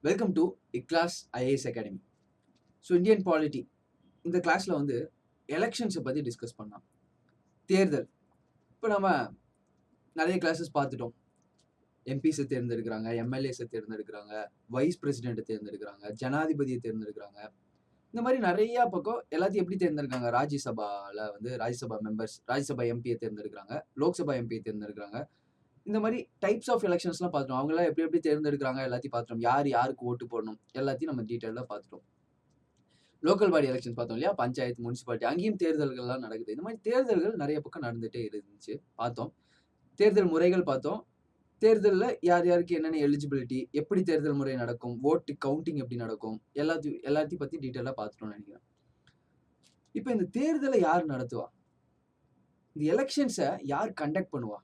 Welcome to இக்லாஸ் IAS academy. So Indian polity இந்த கிளாஸில் வந்து எலெக்ஷன்ஸை பற்றி டிஸ்கஸ் பண்ணலாம். தேர்தல் இப்போ நம்ம நிறைய கிளாஸஸ் பார்த்துட்டோம். எம்பிஸை தேர்ந்தெடுக்கிறாங்க, எம்எல்ஏஸை தேர்ந்தெடுக்கிறாங்க, வைஸ் பிரசிடென்ட்டை தேர்ந்தெடுக்கிறாங்க, ஜனாதிபதியை தேர்ந்தெடுக்கிறாங்க. இந்த மாதிரி நிறைய பக்கம் எல்லாத்தையும் எப்படி தேர்ந்தெடுக்கிறாங்க? ராஜ்யசபாவில் வந்து ராஜ்யசபா மெம்பர்ஸ், ராஜ்யசபா எம்பியை தேர்ந்தெடுக்கிறாங்க, லோக்சபா எம்பியை தேர்ந்தெடுக்கிறாங்க. இந்த மாதிரி டைப்ஸ் ஆஃப் எலெக்ஷன்ஸ்லாம் பார்த்துட்டோம். அவங்களாம் எப்படி எப்படி தேர்ந்தெடுக்கிறாங்க எல்லாத்தையும் பார்த்துட்டோம். யார் யாருக்கு ஓட்டு போடணும் எல்லாத்தையும் நம்ம டீட்டெயிலாக பார்த்துட்டோம். லோக்கல் பாடி எலெக்ஷன்ஸ் பார்த்தோம் இல்லையா? பஞ்சாயத்து, முனிசிபாலிட்டி அங்கேயும் தேர்தல்கள்லாம் நடக்குது. இந்த மாதிரி தேர்தல்கள் நிறைய பக்கம் நடந்துகிட்டே இருந்துச்சு, பார்த்தோம். தேர்தல் முறைகள் பார்த்தோம். தேர்தலில் யார் யாருக்கு என்னென்ன எலிஜிபிலிட்டி, எப்படி தேர்தல் முறை நடக்கும், ஓட்டு கவுண்டிங் எப்படி நடக்கும், எல்லாத்தையும் பற்றி டீட்டெயிலாக பார்த்துட்டோம்னு நினைக்கிறேன். இப்போ இந்த தேர்தலை யார் நடத்துவா? இந்த எலெக்ஷன்ஸை யார் கண்டக்ட் பண்ணுவா?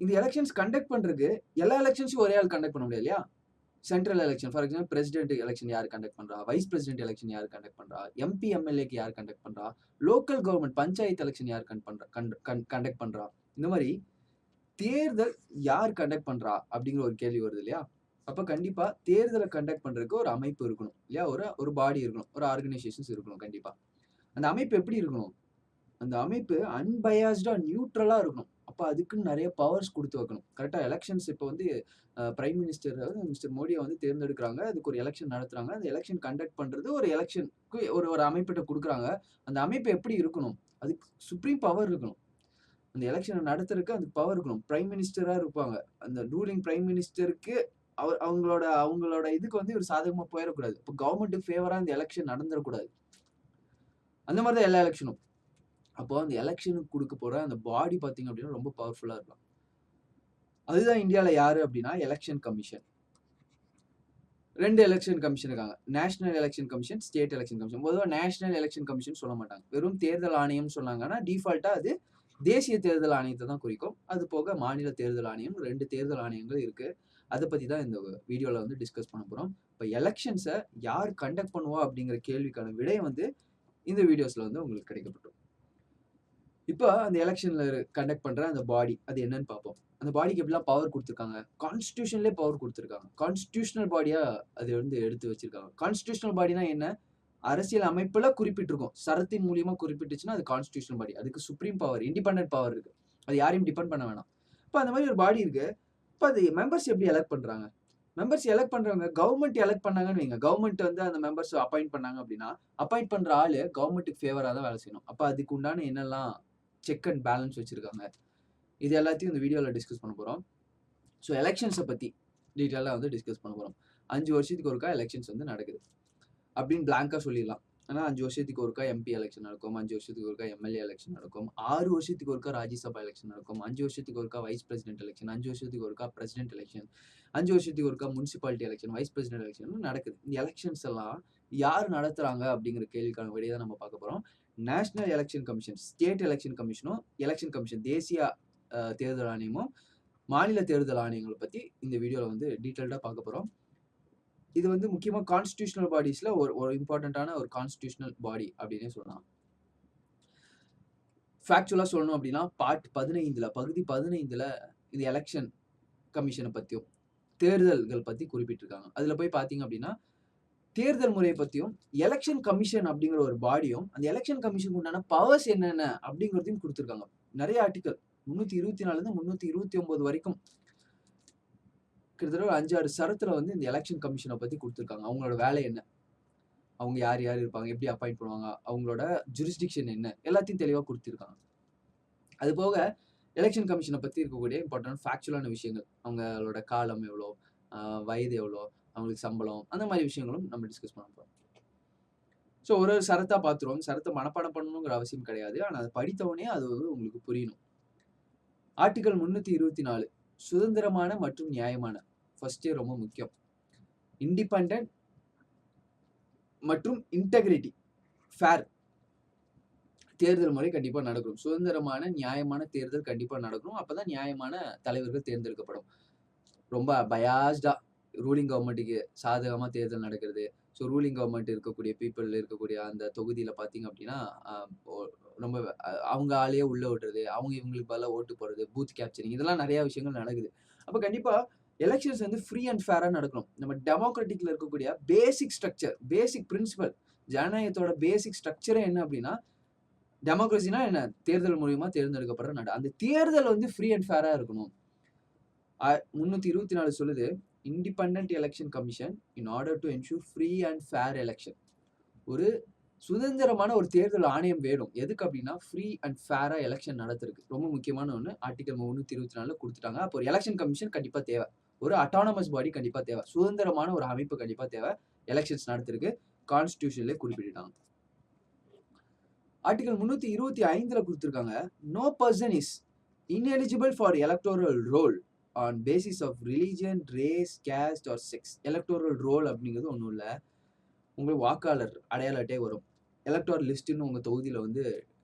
இந்த எலெக்ஷன்ஸ் கண்டக்ட் பண்றதுக்கு எல்லா எலெக்ஷன்ஸும் ஒரே ஆள் கண்டக்ட் பண்ண முடியாது இல்லையா? Central election for example president election யார் கண்டக்ட் பண்றா, வைஸ் பிரசிடென்ட் எலெக்ஷன் யார் கண்டக்ட் பண்றா, எம்பி எம்எல்ஏக்கு யார் கண்டக்ட் பண்றா, லோக்கல் கவர்மெண்ட் பஞ்சாயத்து எலெக்ஷன் யார் கண்டக்ட் பண்றா. இந்த மாதிரி தேர்தல் யார் கண்டக்ட் பண்றா அப்படிங்கிற ஒரு கேள்வி வருது இல்லையா? அப்ப கண்டிப்பா தேர்தலை கண்டக்ட் பண்றதுக்கு ஒரு அமைப்பு இருக்கணும் இல்லையா? ஒரு பாடி இருக்கணும், ஒரு ஆர்கனைசேஷன்ஸ் இருக்கணும். கண்டிப்பா அந்த அமைப்பு எப்படி இருக்கணும்? அந்த அமைப்பு அன்பயாஸ்டா நியூட்ரலா இருக்கணும். அப்ப அதுக்குன்னு நிறைய பவர்ஸ் கொடுத்து வைக்கணும். கரெக்டா எலெக்ஷன்ஸ் இப்போ வந்து பிரைம் மினிஸ்டர் மிஸ்டர் மோடியை வந்து தேர்ந்தெடுக்கிறாங்க. அதுக்கு ஒரு எலெக்ஷன் நடத்துறாங்க. அந்த எலெக்ஷன் கண்டக்ட் பண்றது ஒரு எலெக்ஷனுக்கு ஒரு அமைப்பிட்ட கொடுக்குறாங்க. அந்த அமைப்பு எப்படி இருக்கணும்? அதுக்கு சுப்ரீம் பவர் இருக்கணும். அந்த எலெக்ஷனை நடத்துறதுக்கு அதுக்கு பவர் இருக்கணும். பிரைம் மினிஸ்டரா இருப்பாங்க. அந்த ரூலிங் பிரைம் மினிஸ்டருக்கு அவங்களோட இதுக்கு வந்து ஒரு சாதகமா போயிடக்கூடாது. இப்போ கவர்மெண்ட்டுக்கு ஃபேவரா இந்த எலெக்ஷன் நடந்துடக்கூடாது. அந்த மாதிரி தான் எல்லா எலெக்ஷனும். அப்போ அந்த எலெக்ஷனுக்கு கொடுக்க போற அந்த பாடி பார்த்தீங்க அப்படின்னா ரொம்ப பவர்ஃபுல்லா இருக்கும். அதுதான் இந்தியாவில் யாரு அப்படின்னா எலெக்ஷன் கமிஷன். 2 எலெக்ஷன் கமிஷன் இருக்காங்க. National election commission, state election commission. பொதுவாக நேஷனல் எலெக்ஷன் கமிஷன் சொல்ல மாட்டாங்க. வெறும் தேர்தல் ஆணையம் சொன்னாங்கன்னா டிஃபால்ட்டா அது தேசிய தேர்தல் ஆணையத்தை தான் குறிக்கும். அது போக மாநில தேர்தல் ஆணையம் 2 தேர்தல் ஆணையங்கள் இருக்கு. அதை பத்தி தான் இந்த வீடியோல வந்து டிஸ்கஸ் பண்ண போறோம். இப்போ எலெக்ஷன்ஸை யார் கண்டக்ட் பண்ணுவா அப்படிங்கிற கேள்விக்கான விடை வந்து இந்த வீடியோஸ்ல வந்து உங்களுக்கு கிடைக்கப்படும். இப்போ அந்த எலெக்ஷன்ல கண்டக்ட் பண்ற அந்த பாடி அது என்னன்னு பார்ப்போம். அந்த பாடிக்கு எப்படிலாம் பவர் கொடுத்துருக்காங்க? கான்ஸ்டிடியூஷன்லேயே பவர் கொடுத்துருக்காங்க. கான்ஸ்டிடியூஷனல் பாடியா அது வந்து எடுத்து வச்சிருக்காங்க. கான்ஸ்டிடியூஷனல் பாடினா என்ன? அரசியல் அமைப்புல குறிப்பிட்டிருக்கும். சரத்தின் மூலியமா குறிப்பிட்டுச்சுன்னா அது கான்ஸ்டிடியூஷனல் பாடி. அதுக்கு சுப்ரீம் பவர், இண்டிபெண்டன்ட் பவர் இருக்கு. அது யாரையும் டிபெண்ட் பண்ண வேணாம். இப்போ அந்த மாதிரி ஒரு பாடி இருக்கு. இப்போ அது மெம்பர்ஸ் எப்படி எலெக்ட் பண்றாங்க? மெம்பர்ஸ் எலெக்ட் பண்றவங்க கவர்மெண்ட் எலெக்ட் பண்ணாங்கன்னு வைங்க. கவர்மெண்ட் வந்து அந்த மெம்பர்ஸ் அப்பாயிண்ட் பண்ணாங்க அப்படின்னா, அப்பாயிண்ட் பண்ற ஆளு கவர்மெண்ட்டுக்கு ஃபேவரா தான் வேலை செய்யணும். அப்ப அதுக்கு உண்டான என்னெல்லாம் செக் அண்ட் பேலன்ஸ் வச்சிருக்காங்க, இது எல்லாத்தையும் இந்த வீடியோவில் டிஸ்கஸ் பண்ண போகிறோம். ஸோ எலெக்ஷன்ஸை பற்றி டீட்டெயிலாக வந்து டிஸ்கஸ் பண்ண போகிறோம். 5 வருஷத்துக்கு ஒருக்கா எலெக்ஷன்ஸ் வந்து நடக்குது அப்படின்னு பிளாங்காக சொல்லிடலாம். ஆனால் 5 வருஷத்துக்கு ஒருக்கா எம்பி எலெக்ஷன் நடக்கும், 5 வருஷத்துக்கு ஒருக்கா எம்எல்ஏ எலெக்ஷன் நடக்கும், 6 வருஷத்துக்கு ஒருக்கா ராஜ்யசபா எலெக்ஷன் நடக்கும், 5 வருஷத்துக்கு ஒருக்கா வைஸ் பிரசிடென்ட் எலெக்ஷன், 5 வருஷத்துக்கு ஒருக்கா பிரசிடென்ட் எலெக்ஷன், 5 வருஷத்துக்கு ஒருக்கா municipality election, vice president election நடக்குது. இந்த எலெக்ஷன்ஸ் எல்லாம் யார் நடத்துறாங்க அப்படிங்கிற கேள்விக்கான விடையை தான் நம்ம பார்க்க போகிறோம். National election commission, state election கமிஷனும், எலெக்ஷன் கமிஷன் தேசிய தேர்தல் ஆணையமும், மாநில தேர்தல் ஆணையங்களை பற்றி இந்த வீடியோவில் வந்து டீட்டெயில்டாக பார்க்க போகிறோம். இது வந்து முக்கியமாக கான்ஸ்டிடியூஷனல் பாடிஸ்ல ஒரு இம்பார்ட்டன்டான ஒரு கான்ஸ்டிடியூஷனல் பாடி அப்படின்னே சொல்லலாம். ஃபேக்சுவலாக சொல்லணும் அப்படின்னா பார்ட் 15ல பகுதி 15ல இந்த எலெக்ஷன் கமிஷனை பற்றியும் தேர்தல்கள் பற்றி குறிப்பிட்டிருக்காங்க. அதில் போய் பார்த்தீங்க அப்படின்னா தேர்தல் முறையை பற்றியும் எலெக்ஷன் கமிஷன் அப்படிங்கிற ஒரு பாடியும் அந்த எலெக்ஷன் கமிஷனுக்கு உண்டான பவர்ஸ் என்னென்ன அப்படிங்கிறதையும் கொடுத்துருக்காங்க. நிறைய ஆர்டிக்கல் 324 329 வரைக்கும் கிட்டத்தட்ட ஒரு 5-6 சரத்துல வந்து இந்த எலெக்ஷன் கமிஷனை பத்தி கொடுத்துருக்காங்க. அவங்களோட வேலை என்ன, அவங்க யார் யார் இருப்பாங்க, எப்படி அப்பாயிண்ட் பண்ணுவாங்க, அவங்களோட ஜூரிஸ்டிக்ஷன் என்ன, எல்லாத்தையும் தெளிவாக கொடுத்துருக்காங்க. அது போக எலெக்ஷன் கமிஷனை பத்தி இருக்கக்கூடிய இம்பார்ட்டன்ட் ஃபேக்சுவலான விஷயங்கள், அவங்களோட காலம் எவ்வளோ, வயது எவ்வளோ, அவங்களுக்கு சம்பளம், அந்த மாதிரி விஷயங்களும் நம்ம டிஸ்கஸ் பண்ண போகிறோம். ஸோ ஒரு சரத்தா பார்த்துருவோம். சரத்தை மனப்பாடம் பண்ணணுங்கிற அவசியம் கிடையாது. ஆனால் அதை படித்தவொடனே அது வந்து உங்களுக்கு புரியணும். ஆர்டிகல் 324 சுதந்திரமான மற்றும் நியாயமான, ஃபர்ஸ்டே ரொம்ப முக்கியம். இண்டிபெண்டன்ட் மற்றும் இன்டெகிரிட்டி, ஃபேர் தேர்தல் முறை கண்டிப்பா நடக்கணும். சுதந்திரமான நியாயமான தேர்தல் கண்டிப்பா நடக்கணும். அப்பதான் நியாயமான தலைவர்கள் தேர்ந்தெடுக்கப்படும். ரொம்ப பயாஸ்டா ரூலிங் கவர்மெண்ட்டுக்கு சாதகமா தேர்தல் நடக்கிறது. ஸோ ரூலிங் கவர்மெண்ட் இருக்கக்கூடிய பீப்புள் இருக்கக்கூடிய அந்த தொகுதியில பார்த்தீங்க அப்படின்னா ரொம்ப அவங்க ஆளையே உள்ள விடுறது, அவங்க இவங்களுக்கு பதிலாக ஓட்டு போடுறது, பூத் கேப்சரிங், இதெல்லாம் நிறைய விஷயங்கள் நடக்குது. அப்போ கண்டிப்பா எலெக்ஷன்ஸ் வந்து ஃப்ரீ அண்ட் ஃபேரா நடக்கணும். நம்ம டெமோக்ராட்டிக்ல இருக்கக்கூடிய பேசிக் ஸ்ட்ரக்சர், பேசிக் பிரின்சிபல், ஜனநாயகத்தோட பேசிக் ஸ்ட்ரக்சரே என்ன அப்படின்னா, டெமோக்ரஸினா என்ன? தேர்தல் மூலியமா தேர்ந்தெடுக்கப்படுற நாடு. அந்த தேர்தல் வந்து ஃப்ரீ அண்ட் ஃபேரா இருக்கணும். 324 சொல்லுது, independent election commission in order to ensure free and fair election. ஒரு சுதந்திரமான ஒரு தேர்தல் ஆணையம் வேணும். எதுக்கு அப்படின்னா, ஃப்ரீ அண்ட் ஃபேரா எலெக்ஷன் நடத்துறதுக்கு. ரொம்ப முக்கியமான ஒண்ணு. ஆர்டிகல் 324 குடுத்துட்டாங்க. அப்போ ஒரு எலெக்ஷன் கமிஷன் கண்டிப்பா தேவை. ஒரு அட்டானமஸ் பாடி கண்டிப்பா தேவை. சுதந்திரமான ஒரு அமைப்பு கண்டிப்பா தேவை. எலெக்ஷன்ஸ் நடத்துறதுக்கு கான்ஸ்டிடியூஷன்லயே குறிப்பிட்டுட்டாங்க. ஆர்டிகல் 325 குடுத்திருக்காங்க. No person is ineligible for electoral roll on basis of religion, race, caste or sex. electoral roll அப்படிங்கிறது ஒண்ணும் இல்ல. உங்களுக்கு வாக்காளர் அடையாள அட்டை வரும். எலக்டோரல் லிஸ்ட்னு உங்க தொகுதியில வந்து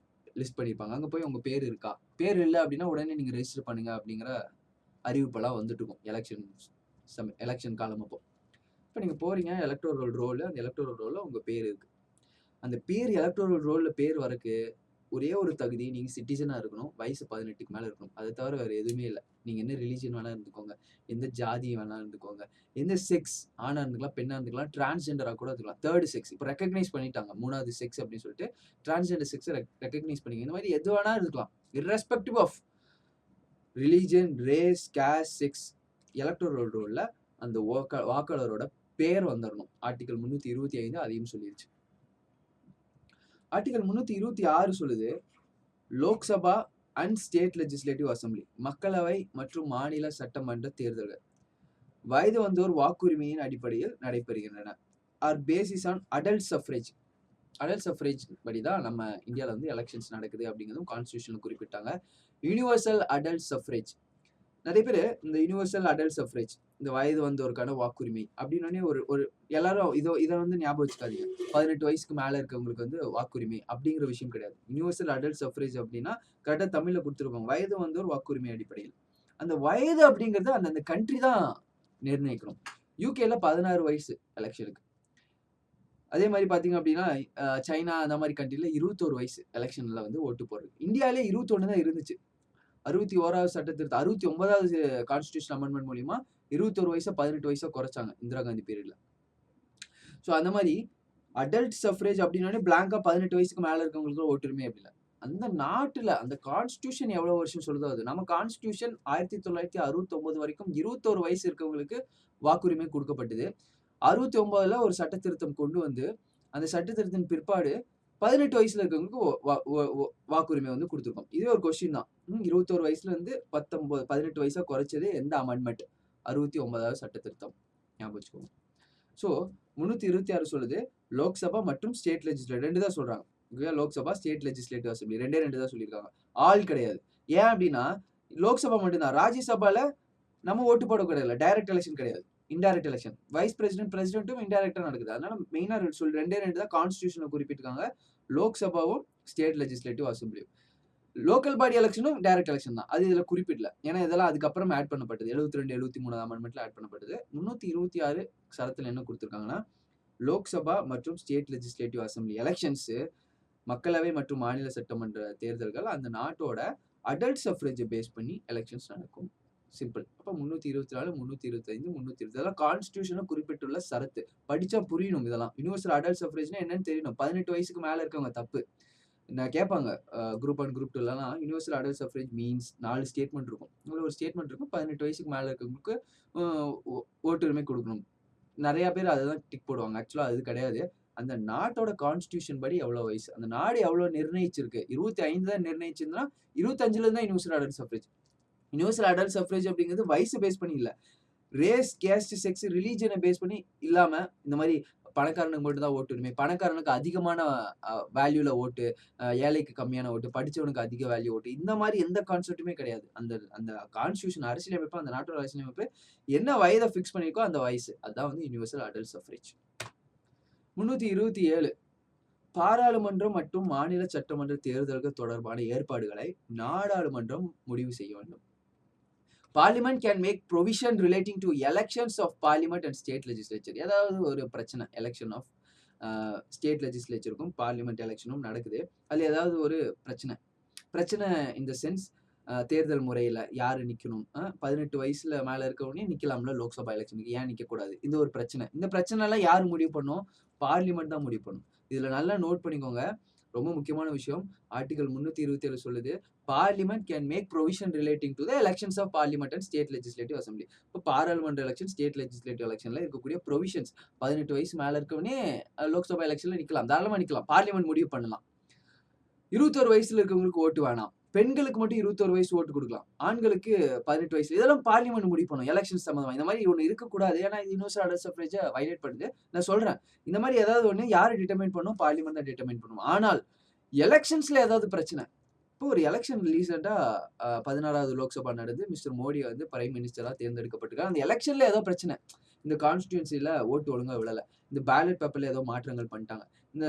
லிஸ்ட் பண்ணிருப்பாங்க. அங்க போய் உங்க பேர் இருக்கா? பேர் இல்ல அப்படின்னா உடனே நீங்க ரெஜிஸ்டர் பண்ணுங்க அப்படிங்கிற அறிவிப்பெல்லாம் வந்துட்டு இருக்கும். எலெக்ஷன் காலம் அப்போ. இப்ப நீங்க போறீங்க எலக்டோரல் ரோல், அந்த எலக்டோரல் ரோல்ல உங்க பேர் இருக்கு. அந்த பேர் எலக்டோரல் ரோல்ல பேர் வரக்கு ஒரே ஒரு தகுதி, நீங்க சிட்டிசனா இருக்கணும். வயசு 18க்கு மேல இருக்கணும். அதை தவிர வேற எதுவுமே இல்ல. நீங்க என்ன ரிலிஜியன் வேணா இருந்துக்கோங்க. எந்த ஜாதி வேணா இருந்துக்கோங்க. எந்த செக்ஸ், ஆணா இருந்துக்கலாம், பெண்ணா இருந்துக்கலாம், டிரான்ஸ்ஜெண்டரா கூட இருக்கலாம். தேர்ட் செக்ஸ் இப்ப ரெகக்னைஸ் பண்ணிட்டாங்க. 3வது செக்ஸ் அப்படின்னு சொல்லிட்டு டிரான்ஸ்ஜெண்டர் செக்ஸ் ரெகக்னைஸ் பண்ணிங்க. இந்த மாதிரி எது வேணா இருக்கலாம். irrespective of religion, race, caste, sex, electoral ரோல்ல அந்த வாக்காளரோட பேர் வந்துடணும். ஆர்டிகல் 325 அதையும் சொல்லிருச்சு. ஆர்டிகல் 326 சொல்லுது, Lok Sabha and state legislative assembly, மக்களவை மற்றும் மாநில சட்டமன்ற தேர்தல்கள் வயது வந்தோர் வாக்குரிமையின் அடிப்படையில் நடைபெறுகின்றன. Are basis on adult suffrage. Adult suffrage படிதான் நம்ம இந்தியாவில் வந்து எலெக்ஷன்ஸ் நடக்குது அப்படிங்கிறதும் கான்ஸ்டியூஷன்ல குறிப்பிட்டாங்க. Universal adult suffrage. நிறைய பேர் இந்த யூனிவர்சல் அடல்ட் சஃப்ரேஜ், இந்த வயது வந்தோருக்கான வாக்குரிமை அப்படின்னு ஒரு எல்லாரும் இதை வந்து ஞாபகம் வச்சுக்காதீங்க. 18 வயசுக்கு மேல இருக்கவங்களுக்கு வந்து வாக்குரிமை அப்படிங்கிற விஷயம் கிடையாது. யூனிவர்சல் அடல்ட் சஃப்ரேஜ் அப்படின்னா கரெக்டா தமிழ்ல கொடுத்துருப்பாங்க. வயது வந்தோர் வாக்குரிமை அடிப்படையில். அந்த வயது அப்படிங்கிறது அந்த கண்ட்ரி தான் நிர்ணயிக்கணும். யூகேல 16 வயசு எலெக்ஷனுக்கு. அதே மாதிரி பாத்தீங்க அப்படின்னா சைனா அந்த மாதிரி கண்ட்ரில 21 வயசு எலெக்ஷன்ல வந்து ஓட்டு போடுறது. இந்தியாவிலே 21 தான் இருந்துச்சு. 61வது சட்டத்திருத்தம் 69வது கான்ஸ்டிடியூஷன் அமெண்ட்மெண்ட் மூலியமா 21 வயசா 18 வயசா குறைச்சாங்க இந்திரா காந்தி பீரியட்ல. ஸோ அந்த மாதிரி அடல்ட் சஃப்ரேஜ் அப்படின்னாலே பிளாங்கா 18 வயசுக்கு மேல இருக்கவங்களுக்கு ஓட்டுரிமை அப்படி இல்லை. அந்த நாட்டுல அந்த கான்ஸ்டிடியூஷன் எவ்வளவு வருஷம் சொல்லுதோ அது. நம்ம கான்ஸ்டிடியூஷன் 1969 வரைக்கும் 21 வயசு இருக்கவங்களுக்கு வாக்குரிமை கொடுக்கப்பட்டது. 69ல ஒரு சட்ட திருத்தம் கொண்டு வந்து அந்த சட்ட திருத்தத்தின் பிற்பாடு 18 வயசுல இருக்கவங்களுக்கு வாக்குரிமை வந்து கொடுத்துருக்கோம். இதே ஒரு கொஸ்டின் தான். 21 வயசுல இருந்து 18 வயசா குறைச்சது எந்த அமெண்ட்மெண்ட்? 69வது சட்ட திருத்தம். ஞாபகம் வச்சுக்கோங்க. ஸோ 326 சொல்லுது, லோக்சபா மற்றும் ஸ்டேட் லெஜிஸ்லேட்டிவ் 2 தான் சொல்றாங்க. லோக்சபா, ஸ்டேட் லெஜிஸ்லேட்டிவ் அசம்பிளி 2 தான் சொல்லியிருக்காங்க. ஆல் கிடையாது. ஏன் அப்படின்னா லோக்சபா மட்டும்தான். ராஜ்யசபால நம்ம ஓட்டு போட கிடையாது. டைரக்ட் எலெக்ஷன் கிடையாது. Indirect election. வைஸ் பிரசிடென்ட்டும் இன்டைரக்டா நடக்குது. அதனால மெயினா 2 தான் கான்ஸ்டிடியூஷன்ல குறிப்பிட்டிருக்காங்க. லோக்சபாவும் ஸ்டேட் லெஜிஸ்லேட்டிவ் அசம்பிளியும். லோக்கல் பாடி எலெக்ஷனும் டைரக்ட் எலெக்ஷன் தான். அது இதுல குறிப்பிடல. ஏன்னா இதெல்லாம் அதுக்கப்புறம் ஆட் பண்ணப்பட்டது. 72, 73 அமெண்ட்மெண்ட்ல ஆட் பண்ணப்பட்டது. 326 சரத்துல என்ன கொடுத்திருக்காங்கன்னா, லோக்சபா மற்றும் ஸ்டேட் லெஜிஸ்லேட்டிவ் அசம்பிளி எலெக்ஷன்ஸ், மக்களவை மற்றும் மாநில சட்டமன்ற தேர்தல்கள் அந்த நாட்டோட அடல்ட் சஃப்ரேஜை பேஸ் பண்ணி எலெக்ஷன்ஸ் நடக்கும். சிம்பிள். அப்ப 324, 325, 320 கான்ஸ்டிடியூஷன்ல குறிப்பிட்டுள்ள சரத்து. படிச்சா புரியணும் இதெல்லாம். யூனிவர்சல் அடல்ட் சஃப்ரேஜ்னா என்னன்னு தெரியணும். 18 வயசுக்கு மேல இருக்கவங்க தப்பு. நான் கேட்பாங்க குரூப் 1, குரூப் 2லலாம் universal adult suffrage means 4 statement இருக்கும். ஒரு ஸ்டேட்மெண்ட் இருக்கும். 18 வயசுக்கு மேல இருக்கவங்களுக்கு ஓட்டுரிமை கொடுக்கணும். நிறைய பேர் அதை தான் டிக் போடுவாங்க. ஆக்சுவலா அது கிடையாது. அந்த நாட்டோட கான்ஸ்டிடியூஷன் படி எவ்வளவு வயசு, அந்த நாடு எவ்வளவு நிர்ணயிச்சிருக்கு. 25 தான் நிர்ணயிச்சிருந்தா 25ல தான் universal adult suffrage. Universal adult suffrage அப்படிங்கிறது வயசு பேஸ் பண்ணி இல்ல. ரேஸ், கேஸ்ட், செக்ஸ், ரிலீஜனை பேஸ் பண்ணி இல்லாம இந்த மாதிரி பணக்காரனுக்கு மட்டும் தான் ஓட்டுரிமை, பணக்காரனுக்கு அதிகமான வேல்யூல ஓட்டு, ஏழைக்கு கம்மியான ஓட்டு, படிச்சவனுக்கு அதிக வேல்யூ ஓட்டு, இந்த மாதிரி எந்த கான்செப்ட்டுமே கிடையாது. அந்த அந்த கான்ஸ்டிடியூஷன் அரசியலமைப்பு, அந்த நாட்டோட அரசியலமைப்பு என்ன வயதை ஃபிக்ஸ் பண்ணிருக்கோ அந்த வயசு, அதுதான் வந்து யூனிவர்சல் அடல்ட் சஃப்ரேஜ். 327 பாராளுமன்றம் மற்றும் மாநில சட்டமன்ற தேர்தல்கள் தொடர்பான ஏற்பாடுகளை நாடாளுமன்றம் முடிவு செய்ய வேண்டும். Parliament can make provision relating to elections of parliament and state legislature. ஏதாவது ஒரு பிரச்சனை, எலெக்ஷன் ஆஃப் ஸ்டேட் லெஜிஸ்லேச்சருக்கும் பார்லிமெண்ட் எலெக்ஷனும் நடக்குது. அதுல ஏதாவது ஒரு பிரச்சனை இன் த சென்ஸ் தேர்தல் முறையில யாரு நிக்கணும்? 18 வயசுல மேல இருக்கவனே நிக்கலாம்ல லோக்சபா எலக்ஷனுக்கு. ஏன் நிக்கக்கூடாது? இந்த ஒரு பிரச்சனை. இந்த பிரச்சனைலாம் யாரு முடிவு பண்ணும்? பார்லிமெண்ட் தான் முடிவு பண்ணும். இதுல நல்லா நோட் பண்ணிக்கோங்க. ரொம்ப முக்கியமான விஷயம். ஆர்டிகிள் 327 சொல்லுது, parliament can make provision relating to the elections of parliament and state legislative assembly. இப்போ பாராளுமன்ற எலக்ஷன், ஸ்டேட் லெஜிஸ்லேட்டிவ் எலக்ஷன்ல இருக்கக்கூடிய புரோவிஷன்ஸ் 18 வயசு மேல இருக்கவனே லோக்சபா எலக்ஷன்ல நிக்கலாம். தாராளமா நிக்கலாம். பார்லிமெண்ட் முடிவு பண்ணலாம். 21 வயசுல இருக்கவங்களுக்கு ஓட்டு வேணாம். பெண்களுக்கு மட்டும் 21 வயசு ஓட்டு குடுக்கலாம். ஆண்களுக்கு 18 வயசு. இதெல்லாம் பார்லிமெண்ட் முடிவு பண்ணும். எலக்ஷன்ஸ் சம்மந்தமா. இந்த மாரி ஒண்ணு இருக்கக்கூடாது. ஏன்னா இது யுனிவர்சல் அடல்ட் சஃப்ரேஜ வயலேட் பண்ணுது. நான் சொல்றேன். இந்த மாரி ஏதாவது ஒண்ணு யாரு டிட்டர்மைன் பண்ணும்? பார்லிமெண்ட் தான் டிட்டர்மைன் பண்ணும். ஆனால் எலக்ஷன்ஸ்ல ஏதாவது பிரச்சனை. இப்போ ஒரு எலக்ஷன் ரீசென்ட்டா 16வது லோக்சபா நடந்து மிஸ்டர் மோடி வந்து பிரைம் மினிஸ்டரா தேர்ந்தெடுக்கப்பட்டிருக்காரு. அந்த எலக்ஷன்ல ஏதோ பிரச்சனை. இந்த கான்ஸ்டிட்யூயன்சில ஓட்டு ஒழுங்கா விழல. இந்த பேலட் பேப்பர்ல ஏதோ மாற்றங்கள் பண்ணிட்டாங்க. இந்த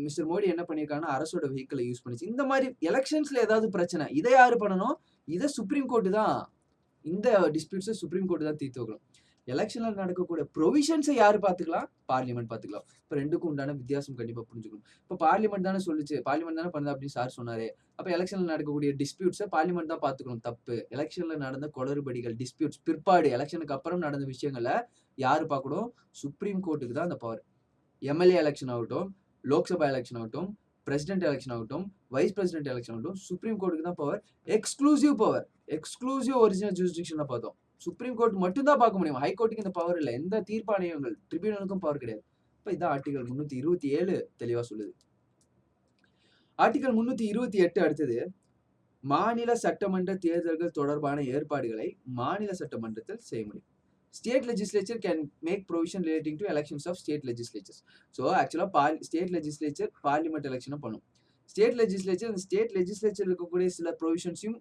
மிஸ்டர் மோடி என்ன பண்ணியிருக்காங்கன்னா, அரசோட வெஹிக்கிள யூஸ் பண்ணிச்சு. இந்த மாரி எலக்ஷன்ஸ்ல ஏதாவது பிரச்சனை. இத யாரு பண்ணணும்? இத சுப்ரீம் கோர்ட் தான் இந்த டிஸ்பியூட்ஸ சுப்ரீம் கோர்ட் தான் தீர்த்து வைக்கணும். எலக்ஷன்ல நடக்கக்கூடிய ப்ரொவிஷன்ஸ யாரு பார்த்துக்கலாம்? பார்லிமெண்ட் பார்த்துக்கலாம். இப்ப 2க்கும் உண்டான வித்தியாசம் கண்டிப்பா புரிஞ்சுக்கணும். இப்ப பார்லிமெண்ட் தானே சொல்லுச்சு. பார்லிமெண்ட் தானே பண்ணுது அப்படின்னு சார் சொன்னாரே. அப்ப எலக்ஷன்ல நடக்கக்கூடிய டிஸ்பியூட்ஸ பார்லிமெண்ட் தான் பார்த்துக்கணும். தப்பு. எலக்ஷன்ல நடந்த குளறுபடிகள், டிஸ்பியூட்ஸ் பிற்பாடு எலக்ஷனுக்கு அப்புறம் நடந்த விஷயங்கள யாரு பார்க்கணும்? சுப்ரீம் கோர்ட்டுக்கு தான் அந்த பவர். எம்எல்ஏ எலக்ஷன் ஆகட்டும், லோக்சபா எலக்ஷன் ஆகட்டும், பிரசிடென்ட் எலக்ஷன் ஆகட்டும், வைஸ் பிரசிடென்ட் எலக்ஷன் ஆகட்டும், சுப்ரீம் கோர்ட்டுக்கு தான் power. Exclusive power. Exclusive original ஜூரிஸ்டிக்ஷன்ல பார்த்தோம். சுப்ரீம் கோர்ட் மட்டும் தான் பார்க்க முடியும். ஹை கோர்ட்டுக்கு இந்த பவர் இல்ல. எந்த தீர்ப்பாணையங்கள், ட்ரிபியூனலுக்கும் பவர் கிடையாது. இப்ப இதான் ஆர்டிகல் 327 தெளிவா சொல்லுது. ஆர்டிகல் 328 அடுத்தது, மாநில சட்டமன்ற தேர்தல்கள் தொடர்பான ஏற்பாடுகளை மாநில சட்டமன்றத்தில் செய்ய முடியும். State legislature can make provision relating to elections of state legislatures. So actually state legislature parliament election பண்ணும். State legislature and state legislature இருக்கக்கூடிய சில provisions-யும்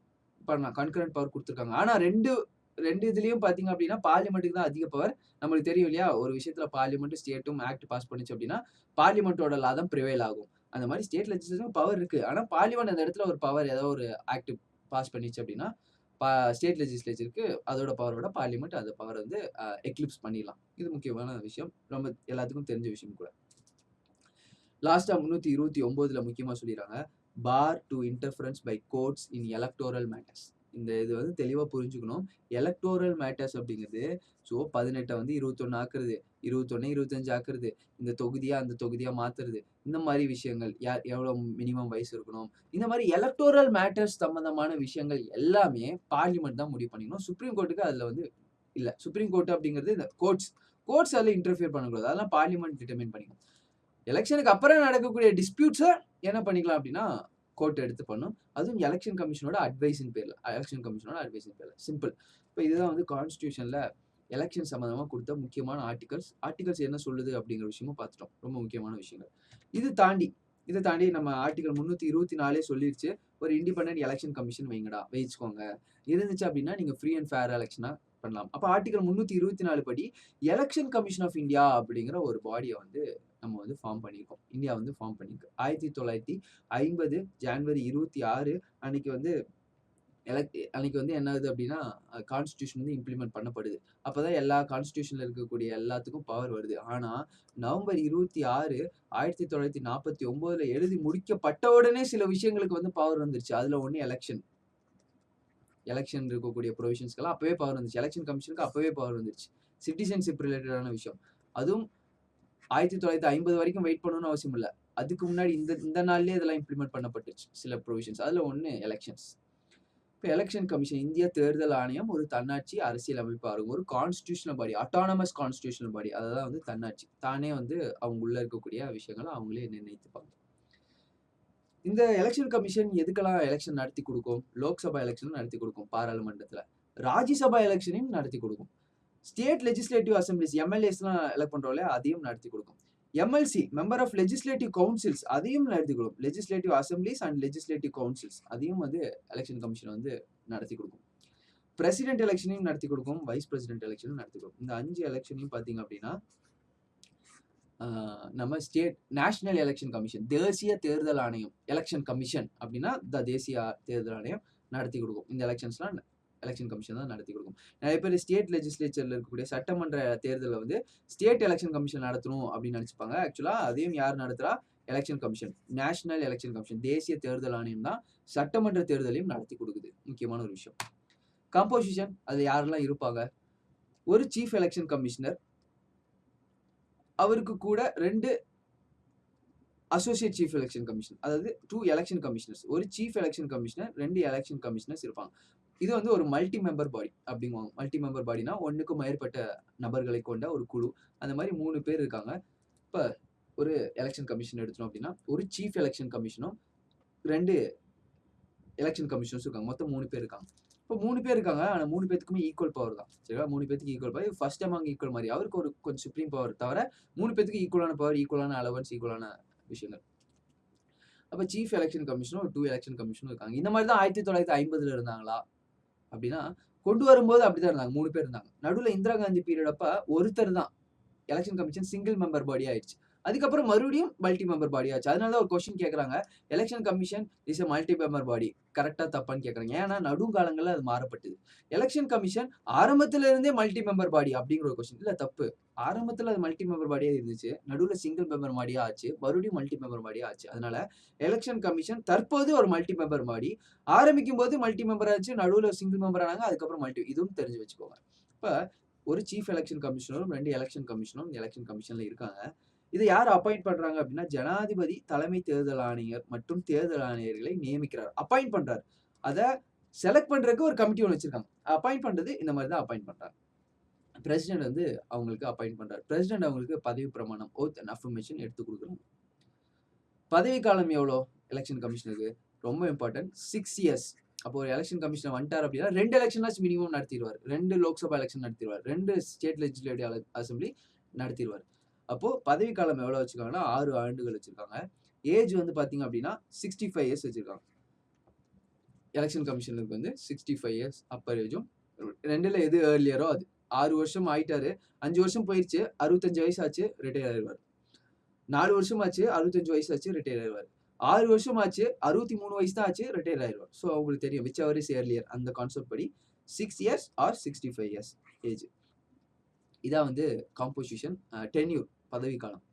பண்ணலாம். concurrent power கொடுத்திருக்காங்க. ஆனா ரெண்டு இதுலயும் பாத்தீங்க அப்படின்னா பார்லிமெண்ட்டுக்கு தான் அதிக பவர். நம்மளுக்கு தெரியும் இல்லையா? ஒரு விஷயத்துல பார்லிமெண்ட் ஸ்டேட்டும் ஆக்ட் பாஸ் பண்ணுச்சு அப்படின்னா பார்லிமெண்டோட லா தான் ப்ரிவைல் ஆகும். அந்த மாதிரி ஸ்டேட் லெஜிஸ்லேச்சர் பவர் இருக்கு. ஆனா பார்லிமெண்ட் அந்த இடத்துல ஒரு பவர் ஏதோ ஒரு ஆக்ட் பாஸ் பண்ணிச்சு அப்படின்னா ஸ்டேட் லெஜிஸ்லேச்சருக்கு அதோட பவரோட பார்லிமெண்ட் அந்த பவர் வந்து எக்லிப்ஸ் பண்ணிடலாம். இது முக்கியமான விஷயம். ரொம்ப எல்லாத்துக்கும் தெரிஞ்ச விஷயம் கூட. லாஸ்டா 329ல முக்கியமா சொல்லிடுறாங்க, bar to interference by courts in electoral matters. இந்த இது வந்து தெளிவா புரிஞ்சுக்கணும். எலக்டோரல் மேட்டர்ஸ் அப்படிங்கிறது 18 வந்து 21 ஆக்குறது, 21 25 ஆக்குறது, இந்த தொகுதியா அந்த தொகுதியா மாத்துறது, இந்த மாதிரி விஷயங்கள், யார் எவ்வளவு மினிமம் வயசு இருக்கணும், இந்த மாதிரி எலக்டோரல் மேட்டர்ஸ் சம்பந்தமான விஷயங்கள் எல்லாமே பார்லிமெண்ட் தான் முடிவு பண்ணிக்கணும். சுப்ரீம் கோர்ட்டுக்கு அதுல வந்து இல்ல. சுப்ரீம் கோர்ட் அப்படிங்கிறது இந்த கோர்ட்ஸ் அதுல இன்டர்ஃபியர் பண்ணக்கூடாது. அதெல்லாம் பார்லிமெண்ட் டிட்டர்மைன் பண்ணிக்கும். எலெக்ஷனுக்கு அப்புறம் நடக்கக்கூடிய டிஸ்பியூட்ஸை என்ன பண்ணிக்கலாம் அப்படின்னா கோர்ட் எடுத்து பண்ணும். அதுவும் எலெக்ஷன் கமிஷனோட அட்வைஸின் பேர்ல. சிம்பிள். இப்போ இதுதான் வந்து கான்ஸ்டியூஷன்ல எலெக்ஷன் சம்பந்தமா கொடுத்த முக்கியமான ஆர்டிகல்ஸ் என்ன சொல்லுது அப்படிங்கிற விஷயமும் பார்த்துட்டோம். ரொம்ப முக்கியமான விஷயங்கள். இதை தாண்டி நம்ம ஆர்டிகல் 324 சொல்லிருச்சு, ஒரு இண்டிபெண்டன்ட் எலெக்ஷன் கமிஷன் வச்சுக்கோங்க. இருந்துச்சு அப்படின்னா நீங்க ஃப்ரீ அண்ட் ஃபேர் எலெக்ஷனா பண்ணலாம். அப்ப ஆர்டிகல் 324 படி எலெக்ஷன் கமிஷன் ஆஃப் இந்தியா அப்படிங்கிற ஒரு பாடியை வந்து நம்ம வந்து ஃபார்ம் பண்ணியிருக்கோம். இந்தியா வந்து ஃபார்ம் பண்ணியிருக்கு. 1950 ஜனவரி 26 அன்னைக்கு வந்து என்ன ஆகுது அப்படின்னா கான்ஸ்டியூஷன் வந்து இம்ப்ளிமெண்ட் பண்ணப்படுது. அப்பதான் எல்லா கான்ஸ்டியூஷன்ல இருக்கக்கூடிய எல்லாத்துக்கும் பவர் வருது. ஆனா நவம்பர் 26 1949ல எழுதி முடிக்கப்பட்ட உடனே சில விஷயங்களுக்கு வந்து பவர் வந்துருச்சு. அதுல ஒண்ணு எலெக்ஷன் இருக்கக்கூடிய ப்ரொவிஷன்ஸ்க்கெல்லாம் அப்பவே பவர் வந்துச்சு. எலெக்ஷன் கமிஷனுக்கு அப்பவே பவர் வந்துருச்சு. சிட்டிசன்ஷிப் ரிலேட்டடான விஷயம். அதுவும் 1950 வரைக்கும் வெயிட் பண்ணணும்னு அவசியம் இல்லை. அதுக்கு முன்னாடி இந்த நாள்லயே இதெல்லாம் இம்ப்ளிமெண்ட் பண்ணப்பட்டுச்சு சில ப்ரொவிஷன்ஸ். அதுல ஒண்ணு எலெக்ஷன்ஸ். இப்போ எலெக்ஷன் கமிஷன், இந்திய தேர்தல் ஆணையம் ஒரு தன்னாட்சி அரசியல் அமைப்பா இருக்கும். ஒரு கான்ஸ்டியூஷனல் பாடி, அட்டானமஸ் கான்ஸ்டியூஷனல் பாடி. அதான் வந்து தன்னாட்சி. தானே வந்து அவங்க உள்ள இருக்கக்கூடிய விஷயங்களை அவங்களே நிர்ணயித்துப்பாங்க. இந்த எலெக்ஷன் கமிஷன் எதுக்கெல்லாம் எலெக்ஷன் நடத்தி கொடுக்கும்? லோக்சபா எலெக்ஷன் நடத்தி கொடுக்கும் பாராளுமன்றத்துல. ராஜ்யசபா எலெக்ஷனையும் நடத்தி கொடுக்கும். ஸ்டேட் லெஜிஸ்லேட்டிவ் அசம்பிளிஸ், எம்எல்ஏஸ்லாம் எலெக்ட் பண்றோம் இல்லையா, அதையும் நடத்தி கொடுக்கும். MLC, member of legislative councils, அதையும் நடத்தி கொடுக்கும். Legislative assemblies and legislative councils, அதையும் வந்து எலெக்ஷன் கமிஷன் வந்து நடத்தி கொடுக்கும். பிரசிடென்ட் எலெக்ஷனையும் நடத்தி கொடுக்கும், வைஸ் பிரசிடென்ட் எலெக்ஷனும் நடத்தி கொடுக்கும். இந்த 5 எலெக்ஷனையும் பார்த்தீங்க அப்படின்னா நம்ம நேஷனல் எலெக்ஷன் கமிஷன், தேசிய தேர்தல் ஆணையம், எலெக்ஷன் கமிஷன் அப்படின்னா தேசிய தேர்தல் ஆணையம் நடத்தி கொடுக்கும். இந்த எலெக்ஷன்ஸ்லாம் எலெக்ஷன் கமிஷன் தான் நடத்தி கொடுக்கும். நிறைய பேர் ஸ்டேட் லெஜிஸ்லேச்சர்ல இருக்கக்கூடிய சட்டமன்ற தேர்தலை வந்து ஸ்டேட் எலெக்ஷன் கமிஷன் நடத்தணும் அப்படின்னு நினைச்சுப்பாங்க. ஆக்சுவலா அதையும் யார் நடத்துறா? Election commission, national election commission, தேசிய தேர்தல் ஆணையம் தான் சட்டமன்ற தேர்தலையும் நடத்தி கொடுக்குது. முக்கியமான ஒரு விஷயம். கம்போசிஷன், அது யாரெல்லாம் இருப்பாங்க? ஒரு சீஃப் எலெக்ஷன் கமிஷனர், அவருக்கு கூட 2 அசோசியேட் சீஃப் எலெக்ஷன் கமிஷனர், அதாவது 2 எலெக்ஷன் கமிஷனர்ஸ். ஒரு chief election commissioner, 2 election commissioners இருப்பாங்க. இது வந்து ஒரு மல்டி மெம்பர் பாடி அப்படிங்குவாங்க. மல்டி மெம்பர் பாடினா ஒன்றுக்கும் மேற்பட்ட நபர்களை கொண்ட ஒரு குழு. அந்த மாதிரி 3 பேர் இருக்காங்க. இப்போ ஒரு எலெக்ஷன் கமிஷன் எடுத்தோம் அப்படின்னா ஒரு சீஃப் எலெக்ஷன் கமிஷனும் 2 எலெக்ஷன் கமிஷனர்ஸ் இருக்காங்க. மொத்தம் 3 பேர் இருக்காங்க. இப்போ 3 பேர் இருக்காங்க. ஆனால் 3 பேத்துக்குமே ஈக்குவல் பவர் தான். சரியா? 3 பேத்துக்கு equal power. First among equal மாதிரி. அவருக்கு ஒரு கொஞ்சம் சுப்ரீம் பவர் தவிர 3 பேத்துக்கு ஈக்குவலான பவர், ஈக்குவலான அலவன்ஸ், ஈக்குவலான விஷயங்கள். அப்போ சீஃப் எலெக்ஷன் கமிஷனும் 2 எலெக்ஷன் கமிஷனும் இருக்காங்க. இந்த மாதிரி தான் 1950 இருந்தாங்களா அப்படின்னா கொண்டு வரும்போது அப்படிதான் இருந்தாங்க. 3 பேர் இருந்தாங்க. நடுவில் இந்திரா காந்தி பீரியட் அப்ப ஒருத்தர் தான் எலெக்ஷன் கமிஷன் சிங்கிள் மெம்பர் பாடி ஆயிடுச்சு. அதுக்கப்புறம் மறுபடியும் மல்டி மெம்பர் பாடி ஆச்சு. அதனால தான் ஒரு கொஸ்டின் கேட்குறாங்க, election commission is a multi member body, கரெக்டா தப்பான்னு கேட்குறாங்க. ஏன்னா நடுங்காலங்களில் அது மாறப்பட்டது. எலெக்ஷன் கமிஷன் ஆரம்பத்துல இருந்தே மல்டி மெம்பர் பாடி அப்படிங்கிற ஒரு கொஸ்டின். இல்ல தப்பு. ஆரம்பத்துல அது மல்டி மெம்பர் பாடியா இருந்துச்சு. நடுவில் சிங்கிள் மெம்பர் பாடியா ஆச்சு. மறுபடியும் மல்டி மெம்பர் பாடியா ஆச்சு. அதனால எலெக்ஷன் கமிஷன் தற்போது ஒரு மல்டி மெம்பர் பாடி. ஆரம்பிக்கும் போது மல்டி மெம்பர் ஆச்சு, நடுவில் சிங்கிள் மெம்பர் ஆனாங்க, அதுக்கப்புறம் மல்டி. இதுவும் தெரிஞ்சு வச்சுக்கோங்க. இப்ப ஒரு சீஃப் எலெக்ஷன் கமிஷனரும் 2 எலெக்ஷன் கமிஷனரும் எலெக்ஷன் கமிஷன்ல இருக்காங்க. இதை யார் அப்பாயிண்ட் பண்றாங்க அப்படின்னா ஜனாதிபதி தலைமை தேர்தல் ஆணையர் மற்றும் தேர்தல் ஆணையர்களை நியமிக்கிறார். அப்பாயிண்ட் பண்றாரு. அதை செலக்ட் பண்றதுக்கு ஒரு கமிட்டி ஒன்று வச்சிருக்காங்க. அப்பாயிண்ட் பண்றது இந்த மாதிரி தான் அப்பாயிண்ட் பண்றாங்க. பிரசிடென்ட் வந்து அவங்களுக்கு அப்பாயிண்ட் பண்றாரு. பிரசிடென்ட் அவங்களுக்கு பதவி பிரமாணம், ஓத் அண்ட் அஃபர்மேஷன் எடுத்து கொடுக்குறாங்க. பதவி காலம் எவ்வளோ எலெக்ஷன் கமிஷனுக்கு? ரொம்ப இம்பார்ட்டன்ட். 6 இயர்ஸ். அப்போ ஒரு எலெக்ஷன் கமிஷனர் வந்துட்டார் அப்படின்னா 2 எலெக்ஷனாச்சும் மினிமம் நடத்திடுவார். 2 லோக்சபா எலெக்ஷன் நடத்திடுவார். 2 ஸ்டேட் லெஜிஸ்லேட்டிவ் அசம்பிளி நடத்திடுவார். அப்போ பதவி காலம் எவ்வளோ வச்சிருக்காங்கன்னா 6 ஆண்டுகள் வச்சிருக்காங்க. ஏஜ் வந்து பார்த்தீங்க அப்படின்னா 65 இயர்ஸ் வச்சிருக்காங்க. எலெக்ஷன் கமிஷனுக்கு வந்து 65 இயர்ஸ் அப்பர் ஏஜும், 2ல எது ஏர்லியரோ அது. 6 வருஷம் ஆயிட்டாரு, 5 வருஷம் போயிடுச்சு, 65 வயசு ஆச்சு, ரிட்டையர் ஆயிடுவார். 4 வருஷம் ஆச்சு, 65 வயசு ஆச்சு, ரிட்டையர் ஆயிடுவார். 6 வருஷம் ஆச்சு, 63 வயசு தான் ஆச்சு, ரிட்டையர் ஆயிடுவார். ஸோ அவங்களுக்கு தெரியும் விச் எவர் இஸ் ஏர்லியர். அந்த கான்செப்ட் படி 6 இயர்ஸ் ஆர் 65 இயர்ஸ் ஏஜ். இதான் வந்து காம்போசிஷன், டென்யூர், பதவி காலம்.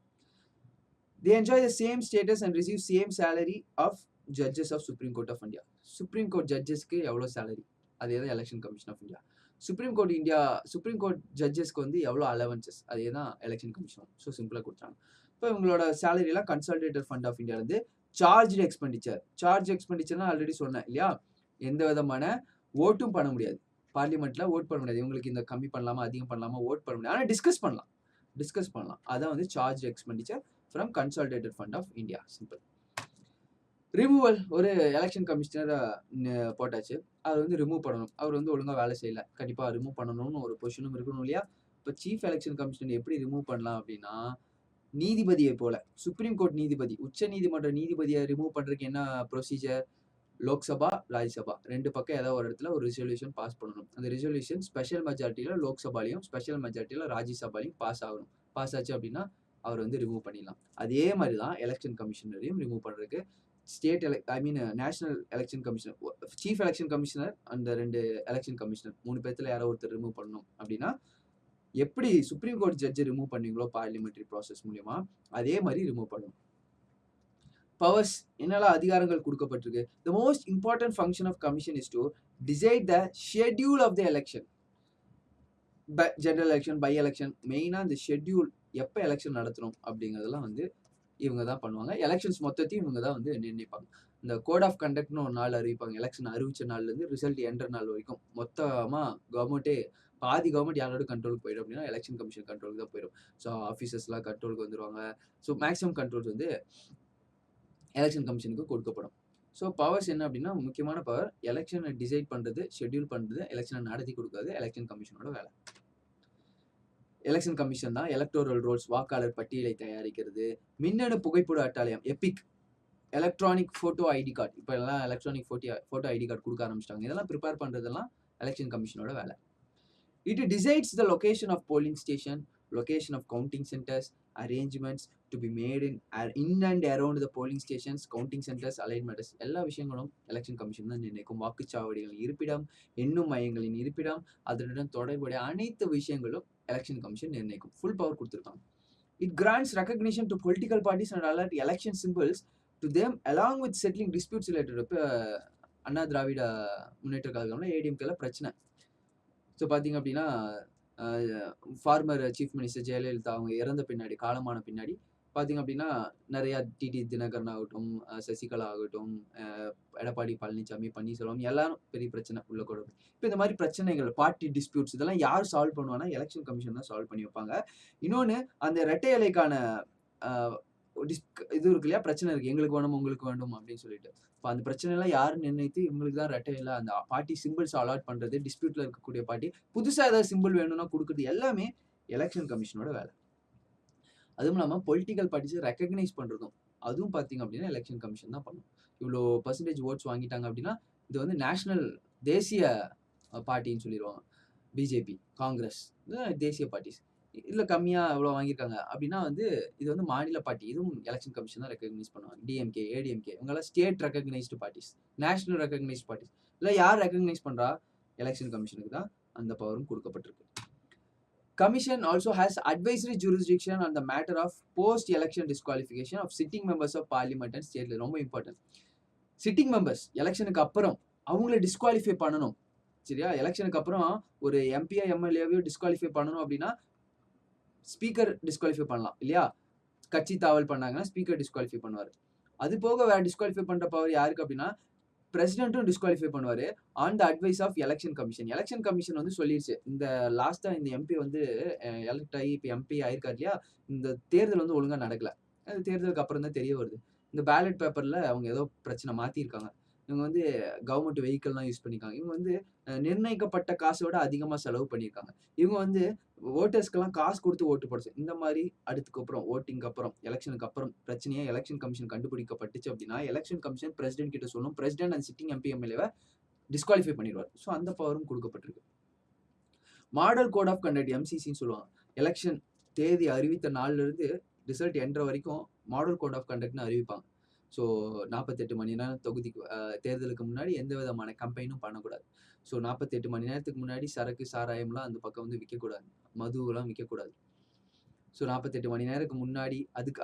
They enjoy the same status and receive same salary of judges of Supreme Court of India. Supreme Court judgesக்கு எவ்வளோ salary? அதே தான் election commission of India. Supreme court ஜட்ஜஸ்க்கு வந்து எவ்வளோ அலவன்சஸ்? அதே தான் எலெக்ஷன் கமிஷன். ஸோ சிம்பிளாக கொடுத்தாங்க. இப்போ இவங்களோட சேலரிலாம் கன்சாலிடேட்டட் ஃபண்ட் ஆஃப் இந்தியாவிலேருந்து சார்ஜ் எக்ஸ்பெண்டிச்சர்னா ஆல்ரெடி சொன்னேன் இல்லையா? எந்த விதமான ஓட்டும் பண்ண முடியாது. பார்லிமெண்ட்ல ஓட் பண்ண முடியாது. இவங்களுக்கு இந்த கம்மி பண்ணலாமா, அதிகம் பண்ணலாமா, ஓட் பண்ண முடியாது. ஆனால் டிஸ்கஸ் பண்ணலாம். அதான் வந்து charge expenditure from consolidated fund of India. Simple. Removal, ஒரு எலெக்ஷன் கமிஷனர் போட்டாச்சு, அவர் வந்து ரிமூவ் பண்ணணும். அவர் வந்து ஒழுங்காக வேலை செய்யல, கண்டிப்பாக ரிமூவ் பண்ணணும்னு ஒரு பொசிஷனும் இருக்கணும் இல்லையா? இப்போ சீஃப் எலெக்ஷன் கமிஷனர் எப்படி ரிமூவ் பண்ணலாம் அப்படின்னா, நீதிபதியை போல சுப்ரீம் கோர்ட் நீதிபதி, உச்ச நீதிமன்ற நீதிபதியை ரிமூவ் பண்ணுறதுக்கு என்ன ப்ரொசீஜர்? லோக்சபா, ராஜ்யசபா 2 பக்கம் ஏதாவது ஒரு இடத்துல ஒரு ரிசல்யூஷன் பாஸ் பண்ணணும். அந்த ரிசல்யூஷன் ஸ்பெஷல் மெஜாரிட்டியில் லோக்சபாலையும் ஸ்பெஷல் மெஜாரிட்டியில் ராஜ்யசபாலையும் பாஸ் ஆகணும். பாஸ் ஆச்சு அப்படின்னா அவர் வந்து ரிமூவ் பண்ணிடலாம். அதே மாதிரி தான் எலெக்ஷன் கமிஷனரையும் ரிமூவ் பண்ணுறதுக்கு national election commissioner, chief election commissioner, அந்த 2 எலெக்ஷன் கமிஷனர் 3 பேர்த்துல யாரோ ஒருத்தர் ரிமூவ் பண்ணணும் அப்படின்னா எப்படி சுப்ரீம் கோர்ட் ஜட்ஜை ரிமூவ் பண்ணீங்களோ பார்லிமெண்ட்ரி ப்ராசஸ் மூலியமா அதே மாதிரி ரிமூவ் பண்ணணும். பவர்ஸ், என்னெல்லாம் அதிகாரங்கள் கொடுக்கப்பட்டிருக்கு? The most important function of commission is to decide the schedule of the election. General election, by election, மெயினாக இந்த ஷெட்யூல் எப்போ எலெக்ஷன் நடத்தணும் அப்படிங்கிறதெல்லாம் வந்து இவங்க தான் பண்ணுவாங்க. எலெக்ஷன்ஸ் மொத்தத்தையும் இவங்க தான் வந்து நிர்ணயிப்பாங்க. இந்த கோட் ஆஃப் கண்டக்ட்னு ஒரு நாள் அறிவிப்பாங்க. எலெக்ஷன் அறிவிச்ச நாள்லேருந்து ரிசல்ட் என்ற நாள் வரைக்கும் மொத்தமாக கவர்மெண்ட்டே பாதி கவர்மெண்ட் யாரோட கண்ட்ரோலுக்கு போயிடும் அப்படின்னா எலெக்ஷன் கமிஷன் கண்ட்ரோலுக்கு தான் போயிடும். ஸோ ஆஃபீஸர்ஸ்லாம் கண்ட்ரோலுக்கு வந்துடுவாங்க. ஸோ மேக்ஸிமம் கண்ட்ரோல்ஸ் வந்து எலெக்ஷன் கமிஷனுக்கு கொடுக்கப்படும். ஸோ பவர்ஸ் என்ன அப்படின்னா, முக்கியமான பவர் எலெக்ஷனை டிசைட் பண்ணுறது, ஷெட்யூல் பண்ணுறது, எலெக்ஷனை நடத்தி கொடுக்காது எலெக்ஷன் கமிஷனோட வேலை. எலெக்ஷன் கமிஷன் தான் எலக்டோரல் ரோல்ஸ், வாக்காளர் பட்டியலை தயாரிக்கிறது, மின்னணு புகைப்பட அட்டாலயம், EPIC, electronic photo ID card, இப்போ எல்லாம் எலக்ட்ரானிக் ஃபோட்டோ ஐடி கார்டு கொடுக்க ஆரம்பிச்சிட்டாங்க. இதெல்லாம் ப்ரிப்பேர் பண்ணுறதெல்லாம் எலெக்ஷன் கமிஷனோட வேலை. It decides the location of polling station, location of counting centers, arrangements to be made in and around the polling stations, counting centers, alignments. எல்லா விஷயங்களும் எலெக்ஷன் கமிஷன் தான் நிர்ணயிக்கும். வாக்குச்சாவடிகளின் இருப்பிடம், எண்ணும் மையங்களின் இருப்பிடம், அதனுடன் தொடர்புடைய அனைத்து விஷயங்களும் எலெக்ஷன் கமிஷன் நிர்ணயிக்கும். ஃபுல் பவர் கொடுத்துருக்காங்க. It grants recognition to political parties and alert election symbols to them along with settling disputes related. இப்போ அண்ணா திராவிட முன்னேற்ற கழகம்ல ஏடிஎம்கேல பிரச்சனை. ஸோ பார்த்தீங்க அப்படின்னா ஃபார்மர் சீஃப் மினிஸ்டர் ஜெயலலிதா அவங்க இறந்த பின்னாடி, காலமான பின்னாடி பார்த்தீங்க அப்படின்னா நிறையா டிடி தினகரன் ஆகட்டும், சசிகலா ஆகட்டும், எடப்பாடி பழனிசாமி, பன்னீர்செல்வம் எல்லாரும் பெரிய பிரச்சனை உள்ள கூட. இப்போ இந்த மாதிரி பிரச்சனைகள், பார்ட்டி டிஸ்பியூட்ஸ் இதெல்லாம் யார் சால்வ் பண்ணுவாங்கன்னா எலெக்ஷன் கமிஷன் தான் சால்வ் பண்ணி வைப்பாங்க. இன்னொன்று அந்த இரட்டை இலைக்கான இது இருக்கு இல்லையா, பிரச்சனை இருக்கு, எங்களுக்கு வேணும் உங்களுக்கு வேண்டும் அப்படின்னு சொல்லிட்டு. இப்போ அந்த பிரச்சனை எல்லாம் யாரு நிர்ணயித்து இவங்களுக்கு தான் ரெட்டை இலை, அந்த பார்ட்டி சிம்பிள்ஸ் அலாட் பண்றது, டிஸ்பியூட்ல இருக்கக்கூடிய பார்ட்டி புதுசா ஏதாவது சிம்பிள் வேணும்னா கொடுக்குறது எல்லாமே எலெக்ஷன் கமிஷனோட வேலை. அதுவும் இல்லாமல் பொலிட்டிக்கல் பார்ட்டிஸை ரெக்கக்னைஸ் பண்ணுறதும் அதுவும் பார்த்தீங்க அப்படின்னா எலெக்ஷன் கமிஷன் தான் பண்ணும். இவ்வளோ பர்சன்டேஜ் ஓட்ஸ் வாங்கிட்டாங்க அப்படின்னா இது வந்து நேஷனல் தேசிய பார்ட்டின்னு சொல்லிடுவாங்க. பிஜேபி, காங்கிரஸ் தேசிய பார்ட்டிஸ். இல்லை கம்மியாக எவ்வளோ வாங்கியிருக்காங்க அப்படின்னா வந்து இது வந்து மாநில பார்ட்டி, இதுவும் எலெக்ஷன் கமிஷன் தான் ரெக்கக்னைஸ் பண்ணுவாங்க. டிஎம்கே, ஏடிஎம்கே இவங்கெல்லாம் state recognised parties, national recognised parties. இல்லை யார் ரெக்கக்னைஸ் பண்ணுறா, எலெக்ஷன் கமிஷனுக்கு தான் அந்த பவரும் கொடுக்கப்பட்டிருக்கு. Commission also has advisory jurisdiction on the matter of post-election disqualification of sitting members of parliament and state. ரொம்ப இம்பார்ட்டன்ட். சிட்டிங் மெம்பர்ஸ் எலெக்ஷனுக்கு அப்புறம் அவங்கள டிஸ்குவாலிஃபை பண்ணணும். சரியா, எலெக்ஷனுக்கு அப்புறம் ஒரு எம்பியா எம்எல்ஏவையோ டிஸ்குவாலிஃபை பண்ணணும் அப்படின்னா ஸ்பீக்கர் டிஸ்குவாலிஃபை பண்ணலாம் இல்லையா. கட்சி தாவல் பண்ணாங்கன்னா ஸ்பீக்கர் டிஸ்குவாலிஃபை பண்ணுவார். அது போக வேற டிஸ்குவாலிஃபை பண்ற பவர் யாருக்கு அப்படின்னா பிரசிடென்ட்டும் டிஸ்குவாலிஃபை பண்ணுவாரு on the advice of election commission. Election commission வந்து சொல்லிடுச்சு, இந்த லாஸ்டா இந்த எம்பி வந்து எலெக்ட் ஆகி இப்போ எம்பி ஆயிருக்காரு இல்லையா, இந்த தேர்தல் வந்து ஒழுங்கா நடக்கல. அது தேர்தலுக்கு அப்புறம் தான் தெரிய வருது. இந்த பேலட் பேப்பர்ல அவங்க ஏதோ பிரச்சனை மாத்திருக்காங்க. இவங்க வந்து கவர்மெண்ட் வெஹிக்கிள்லாம் யூஸ் பண்ணியிருக்காங்க. இவங்க வந்து நிர்ணயிக்கப்பட்ட காசோட அதிகமாக செலவு பண்ணியிருக்காங்க. இவங்க வந்து ஓட்டர்ஸ்க்கெல்லாம் காசு கொடுத்து ஓட்டு போட. இந்த மாதிரி அடுத்துக்கு அப்புறம் ஓட்டிங்க்கு அப்புறம் எலெக்ஷனுக்கு அப்புறம் பிரச்சனையை எலெக்ஷன் கமிஷன் கண்டுபிடிக்கப்பட்டுச்சு அப்படின்னா எலெக்ஷன் கமிஷன் பிரசிடென்ட் கிட்ட சொல்லும், பிரசிடென்ட் அந்த சிட்டிங் எம்பி எம்எல்ஏவை டிஸ்குவாலிஃபை பண்ணிடுவார். ஸோ அந்த பவரும் கொடுக்கப்பட்டிருக்கு. மாடல் கோட் ஆஃப் கண்டக்ட் எம்சிசின்னு சொல்லுவாங்க. எலெக்ஷன் தேதி அறிவித்த நாள்ல இருந்து ரிசல்ட் என்ற வரைக்கும் மாடல் கோட் ஆஃப் கண்டக்ட்னு அறிவிப்பாங்க. ஸோ 48 மணி நேரம் தொகுதிக்கு தேர்தலுக்கு முன்னாடி எந்த விதமான கம்பெயினும் பண்ணக்கூடாது. ஸோ 48 மணி நேரத்துக்கு முன்னாடி சரக்கு சாராயம்லாம் அந்த பக்கம் வந்து விற்கக்கூடாது, மதுவெல்லாம் விற்கக்கூடாது. ஸோ 48 மணி நேரத்துக்கு முன்னாடி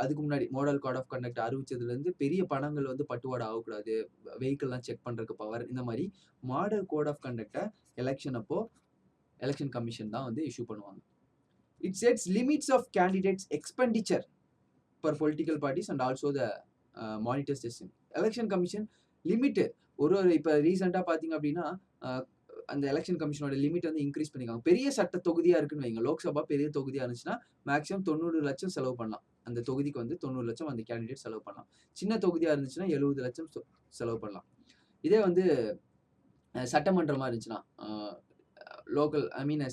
அதுக்கு முன்னாடி மாடல் கோட் ஆஃப் கண்டக்ட் அறிவிச்சதுலேருந்து பெரிய பணங்கள் வந்து பட்டுவாடை ஆகக்கூடாது, வெஹிக்கிள்லாம் செக் பண்ணுறதுக்கு பவர், இந்த மாதிரி மாடல் கோட் ஆஃப் கண்டக்டை எலெக்ஷன் அப்போ எலெக்ஷன் கமிஷன் தான் வந்து இஷ்யூ பண்ணுவாங்க. It sets limits of candidates expenditure for political parties and also the monitors testing. Election commission limit ஒரு இப்போ ரீசெண்டாக பார்த்தீங்க அப்படின்னா அந்த எலெக்ஷன் கமிஷனோட லிமிட் வந்து இன்க்ரீஸ் பண்ணிக்காங்க. பெரிய சட்ட தொகுதியாக இருக்குன்னு வைங்க, லோக்சபா பெரிய தொகுதியாக இருந்துச்சுன்னா மேக்ஸிமம் 90 லட்சம் செலவு பண்ணலாம். அந்த தொகுதிக்கு வந்து 90 லட்சம் அந்த கேண்டிடேட் செலவு பண்ணலாம். சின்ன தொகுதியாக இருந்துச்சுன்னா 70 லட்சம் செலவு பண்ணலாம். இதே வந்து சட்டமன்றமாக இருந்துச்சுன்னா local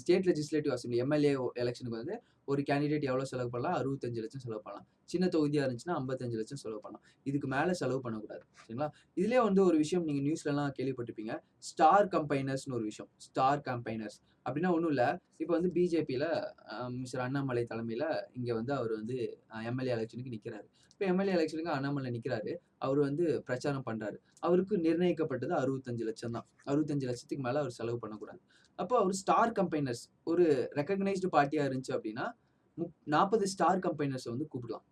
state legislative assembly MLA எலெக்ஷனுக்கு வந்து ஒரு கேண்டிடேட் எவ்வளோ செலவு பண்ணலாம், 65 லட்சம் செலவு பண்ணலாம். சின்ன தொகுதியாக இருந்துச்சுன்னா 55 லட்சம் செலவு பண்ணலாம். இதுக்கு மேலே செலவு பண்ணக்கூடாது. சரிங்களா. இதுலேயே வந்து ஒரு விஷயம் நீங்கள் நியூஸ்லலாம் கேள்விப்பட்டிருப்பீங்க, ஸ்டார் கம்பைனர்ஸ்னு ஒரு விஷயம். ஸ்டார் கம்பைனர்ஸ் அப்படின்னா ஒன்றும் இல்லை, இப்போ வந்து பிஜேபியில் மிஸ்டர் அண்ணாமலை தலைமையில் இங்கே வந்து அவர் வந்து எம்எல்ஏ எலெக்ஷனுக்கு நிற்கிறாரு. இப்போ எம்எல்ஏ எலெக்ஷனுக்கு அண்ணாமலை நிற்கிறாரு, அவர் வந்து பிரச்சாரம் பண்ணுறாரு. அவருக்கு நிர்ணயிக்கப்பட்டது 65 லட்சம் தான். 65 லட்சத்துக்கு மேலே அவர் செலவு பண்ணக்கூடாது. அப்போ அவர் ஸ்டார் கம்பைனர்ஸ் ஒரு ரெக்கக்னைஸ்டு பார்ட்டியாக இருந்துச்சு அப்படின்னா 40 ஸ்டார் கம்பைனர்ஸை வந்து கூப்பிடலாம்.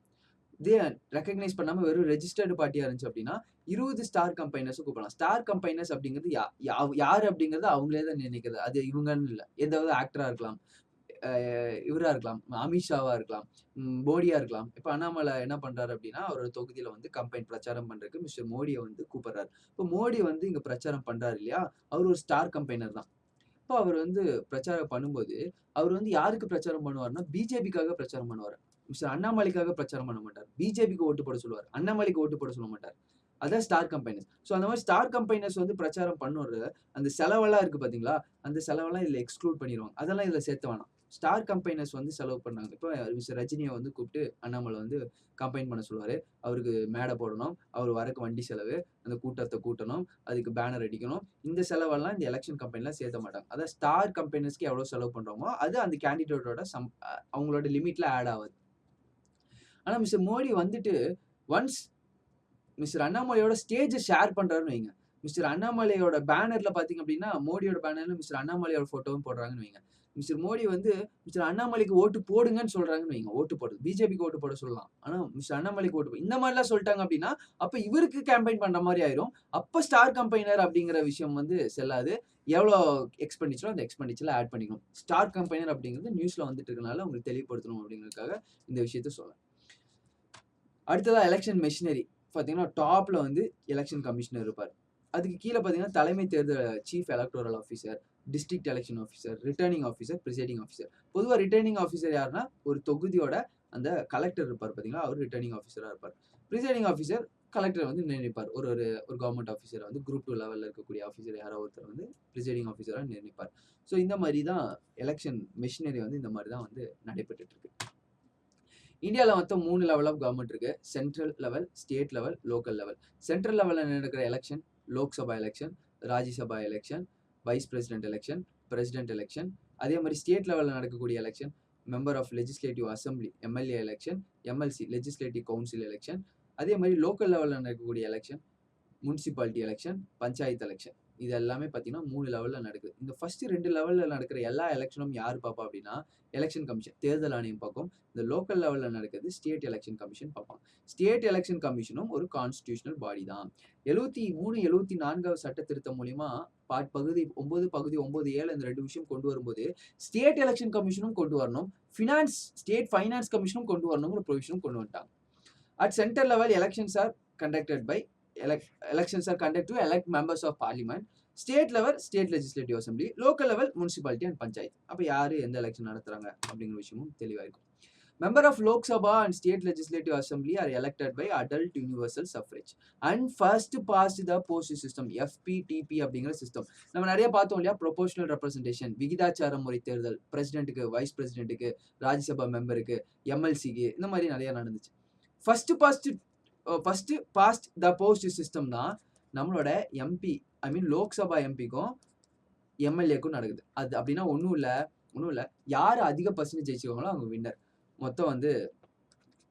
இதே ரெக்கக்னைஸ் பண்ணாமல் வெறும் ரெஜிஸ்டர்டு பார்ட்டியாக இருந்துச்சு அப்படின்னா 20 ஸ்டார் கம்பைனர்ஸை கூப்பிடலாம். ஸ்டார் கம்பைனர்ஸ் அப்படிங்கிறது யார் அப்படிங்கிறது அவங்களே தான் நினைக்கிறது. அது இவங்கன்னு இல்லை, எதாவது ஆக்டராக இருக்கலாம், இவராக இருக்கலாம், அமித்ஷாவாக இருக்கலாம், மோடியாக இருக்கலாம். இப்போ அண்ணாமலை என்ன பண்ணுறாரு அப்படின்னா அவரோட தொகுதியில் வந்து கம்பெயின் பிரச்சாரம் பண்ணுறதுக்கு மிஸ்டர் மோடியை வந்து கூப்பிட்றாரு. இப்போ மோடி வந்து இங்கே பிரச்சாரம் பண்ணுறாரு இல்லையா, அவர் ஒரு ஸ்டார் கம்பைனர் தான். இப்போ அவர் வந்து பிரச்சாரம் பண்ணும்போது அவர் வந்து யாருக்கு பிரச்சாரம் பண்ணுவார்னா பிஜேபிக்காக பிரச்சாரம் பண்ணுவார். மிஸ்டர் அண்ணாமலைக்காக பிரச்சாரம் பண்ண மாட்டார். பிஜேபிக்கு ஓட்டு போட சொல்லுவார், அண்ணாமலைக்கு ஓட்டு போட சொல்ல மாட்டார். அதான் ஸ்டார் கம்பைனர்ஸ். ஸோ அந்த மாதிரி ஸ்டார் கம்பைனர்ஸ் வந்து பிரச்சாரம் பண்ணுறது அந்த செலவெல்லாம் இருக்குது பார்த்தீங்களா, அந்த செலவெல்லாம் இதில் எக்ஸ்க்ளூட் பண்ணிடுவாங்க. அதெல்லாம் இதில் சேர்த்து வேணாம். ஸ்டார் கம்பைனர்ஸ் வந்து செலவு பண்ணாங்க. இப்போ மிஸ்டர் ரஜினியை வந்து கூப்பிட்டு அண்ணாமலை வந்து கம்பைன் பண்ண சொல்லுவார். அவருக்கு மேடை போடணும், அவர் வரக்கு வண்டி செலவு, அந்த கூட்டத்தை கூட்டணும், அதுக்கு பேனர் அடிக்கணும். இந்த செலவெல்லாம் இந்த எலெக்ஷன் கம்பெனிலாம் சேர்த்த மாட்டாங்க. அதான் ஸ்டார் கம்பெனிஸ்க்கு எவ்வளோ செலவு பண்ணுறோமோ அது அந்த கேண்டிடேட்டோட அவங்களோட லிமிட்டில் ஆட் ஆகுது. ஆனால் மிஸ்டர் மோடி வந்துட்டு ஒன்ஸ் மிஸ்டர் அண்ணாமலையோட ஸ்டேஜை ஷேர் பண்ணுறாருன்னு வைங்க, மிஸ்டர் அண்ணாமலையோட பேனரில் பார்த்தீங்க அப்படின்னா மோடியோட பேனரில் மிஸ்டர் அண்ணாமலையோட ஃபோட்டோவும் போடுறாங்கன்னு வைங்க, மிஸ்டர் மோடி வந்து மிஸ்டர் அண்ணாமலைக்கு ஓட்டு போடுங்கன்னு சொல்றாங்கன்னு வைங்க, ஓட்டு போடுறது பிஜேபிக்கு ஓட்டு போட சொல்லலாம். ஆனா மிஸ்டர் அண்ணாமலைக்கு ஓட்டு இந்த மாதிரிலாம் சொல்லிட்டாங்க அப்படின்னா அப்ப இவருக்கு கேம்பெயின் பண்ற மாதிரி ஆயிரும். அப்ப ஸ்டார் கம்பெயினர் அப்படிங்கிற விஷயம் வந்து செல்லாது. எவ்வளோ எக்ஸ்பெண்டிச்சரோ அந்த எக்ஸ்பெண்டிச்சர்ல ஆட் பண்ணிக்கணும். ஸ்டார் கம்பெயினர் அப்படிங்கிறது நியூஸ்ல வந்துட்டு இருக்கனால உங்களுக்கு தெளிவுபடுத்தணும் அப்படிங்கிறதுக்காக இந்த விஷயத்த சொல்றேன். அடுத்ததா எலெக்ஷன் மெஷினரி பார்த்தீங்கன்னா டாப்ல வந்து எலெக்ஷன் கமிஷனர் இருப்பார். அதுக்கு கீழே பார்த்தீங்கன்னா தலைமை தேர்தல் chief electoral officer, district election officer, returning officer, presiding officer. பொதுவாக ரிட்டர்னிங் ஆஃபீஸர் யாருன்னா ஒரு தொகுதியோட அந்த கலெக்டர் இருப்பார் பார்த்தீங்களா, அவர் ரிட்டர்னிங் ஆஃபீஸராக இருப்பார். பிரிசைடிங் ஆஃபீஸர் கலெக்டர் வந்து நிர்ணயிப்பார். ஒரு ஒரு ஒரு கவர்மெண்ட் ஆஃபீஸரை வந்து குரூப் 2 லெவலில் இருக்கக்கூடிய ஆஃபீஸர் யாரோ ஒருத்தர் வந்து பிரிசைடிங் ஆஃபீஸராக நிர்ணயிப்பார். ஸோ இந்த மாதிரி தான் எலெக்ஷன் மெஷினரி வந்து இந்த மாதிரி தான் வந்து நடைபெற்றுட்டு இருக்கு. இந்தியாவில் மொத்தம் 3 லெவல் ஆஃப் கவர்மெண்ட் இருக்கு. Central level, state level, local level. Central லெவலில் நடக்கிற election Lok Sabha election, Rajya Sabha election, vice president election, president election. அதே மாதிரி ஸ்டேட் லெவலில் நடக்கக்கூடிய election member of legislative assembly MLA election, MLC legislative council election. அதே மாதிரி லோக்கல் லெவலில் நடக்கக்கூடிய election municipality election, panchayat election. இது எல்லாமே பார்த்தீங்கன்னா 3 லெவலில் நடக்குது. இந்த ஃபர்ஸ்ட் 2 லெவலில் நடக்கிற எல்லா எலெக்ஷனும் யார் பார்ப்பா அப்படின்னா எலெக்ஷன் கமிஷன் தேர்தல் ஆணையம் பார்க்கும். இந்த லோக்கல் லெவலில் நடக்கிறது ஸ்டேட் எலெக்ஷன் கமிஷன் பார்ப்பாங்க. ஸ்டேட் எலெக்ஷன் கமிஷனும் ஒரு கான்ஸ்டிடியூஷனல் பாடி தான். 73, 74வது சட்ட திருத்தம் மூலியமா பகுதி 9, பகுதி 9(7) இந்த 2 விஷயம் கொண்டு வரும்போது ஸ்டேட் எலெக்ஷன் கமிஷனும் கொண்டு வரணும், ஸ்டேட் ஃபைனான்ஸ் கமிஷனும் கொண்டு வரணுங்கிற ப்ரொவிஷனும் கொண்டு வந்துட்டாங்க. At centre level elections are conducted by elections are conducted to elect members of parliament. State level state legislative assembly, local level municipality and panchayat. அப்ப யாரு எந்த எலெக்ஷன் நடத்துறாங்க அப்படிங்கிற விஷயமும் தெளிவா இருக்கும். Member of Lok Sabha and state legislative assembly are elected by adult universal suffrage and first past the post system FPTP அப்படிங்கிற system. நம்ம நிறைய பார்த்தோம் இல்லையா, ப்ரொபோஷனல் ரெப்ரசன்டேஷன், விகிதாச்சார முறை தேர்தல், பிரசிடென்ட்டுக்கு, வைஸ் பிரசிடென்ட்டுக்கு, ராஜ்யசபா மெம்பருக்கு, எம்எல்சிக்கு, இந்த மாதிரி நிறைய நடந்துச்சு. First past the post system தான் நம்மளோட எம்பி லோக்சபா எம்பிக்கும் எம்எல்ஏக்கும் நடக்குது. அது அப்படின்னா ஒன்றும் இல்லை, யார் அதிக பர்சன்டேஜ் ஜெயிச்சுக்கோங்களோ அவங்க வின்னர். மொத்தம் வந்து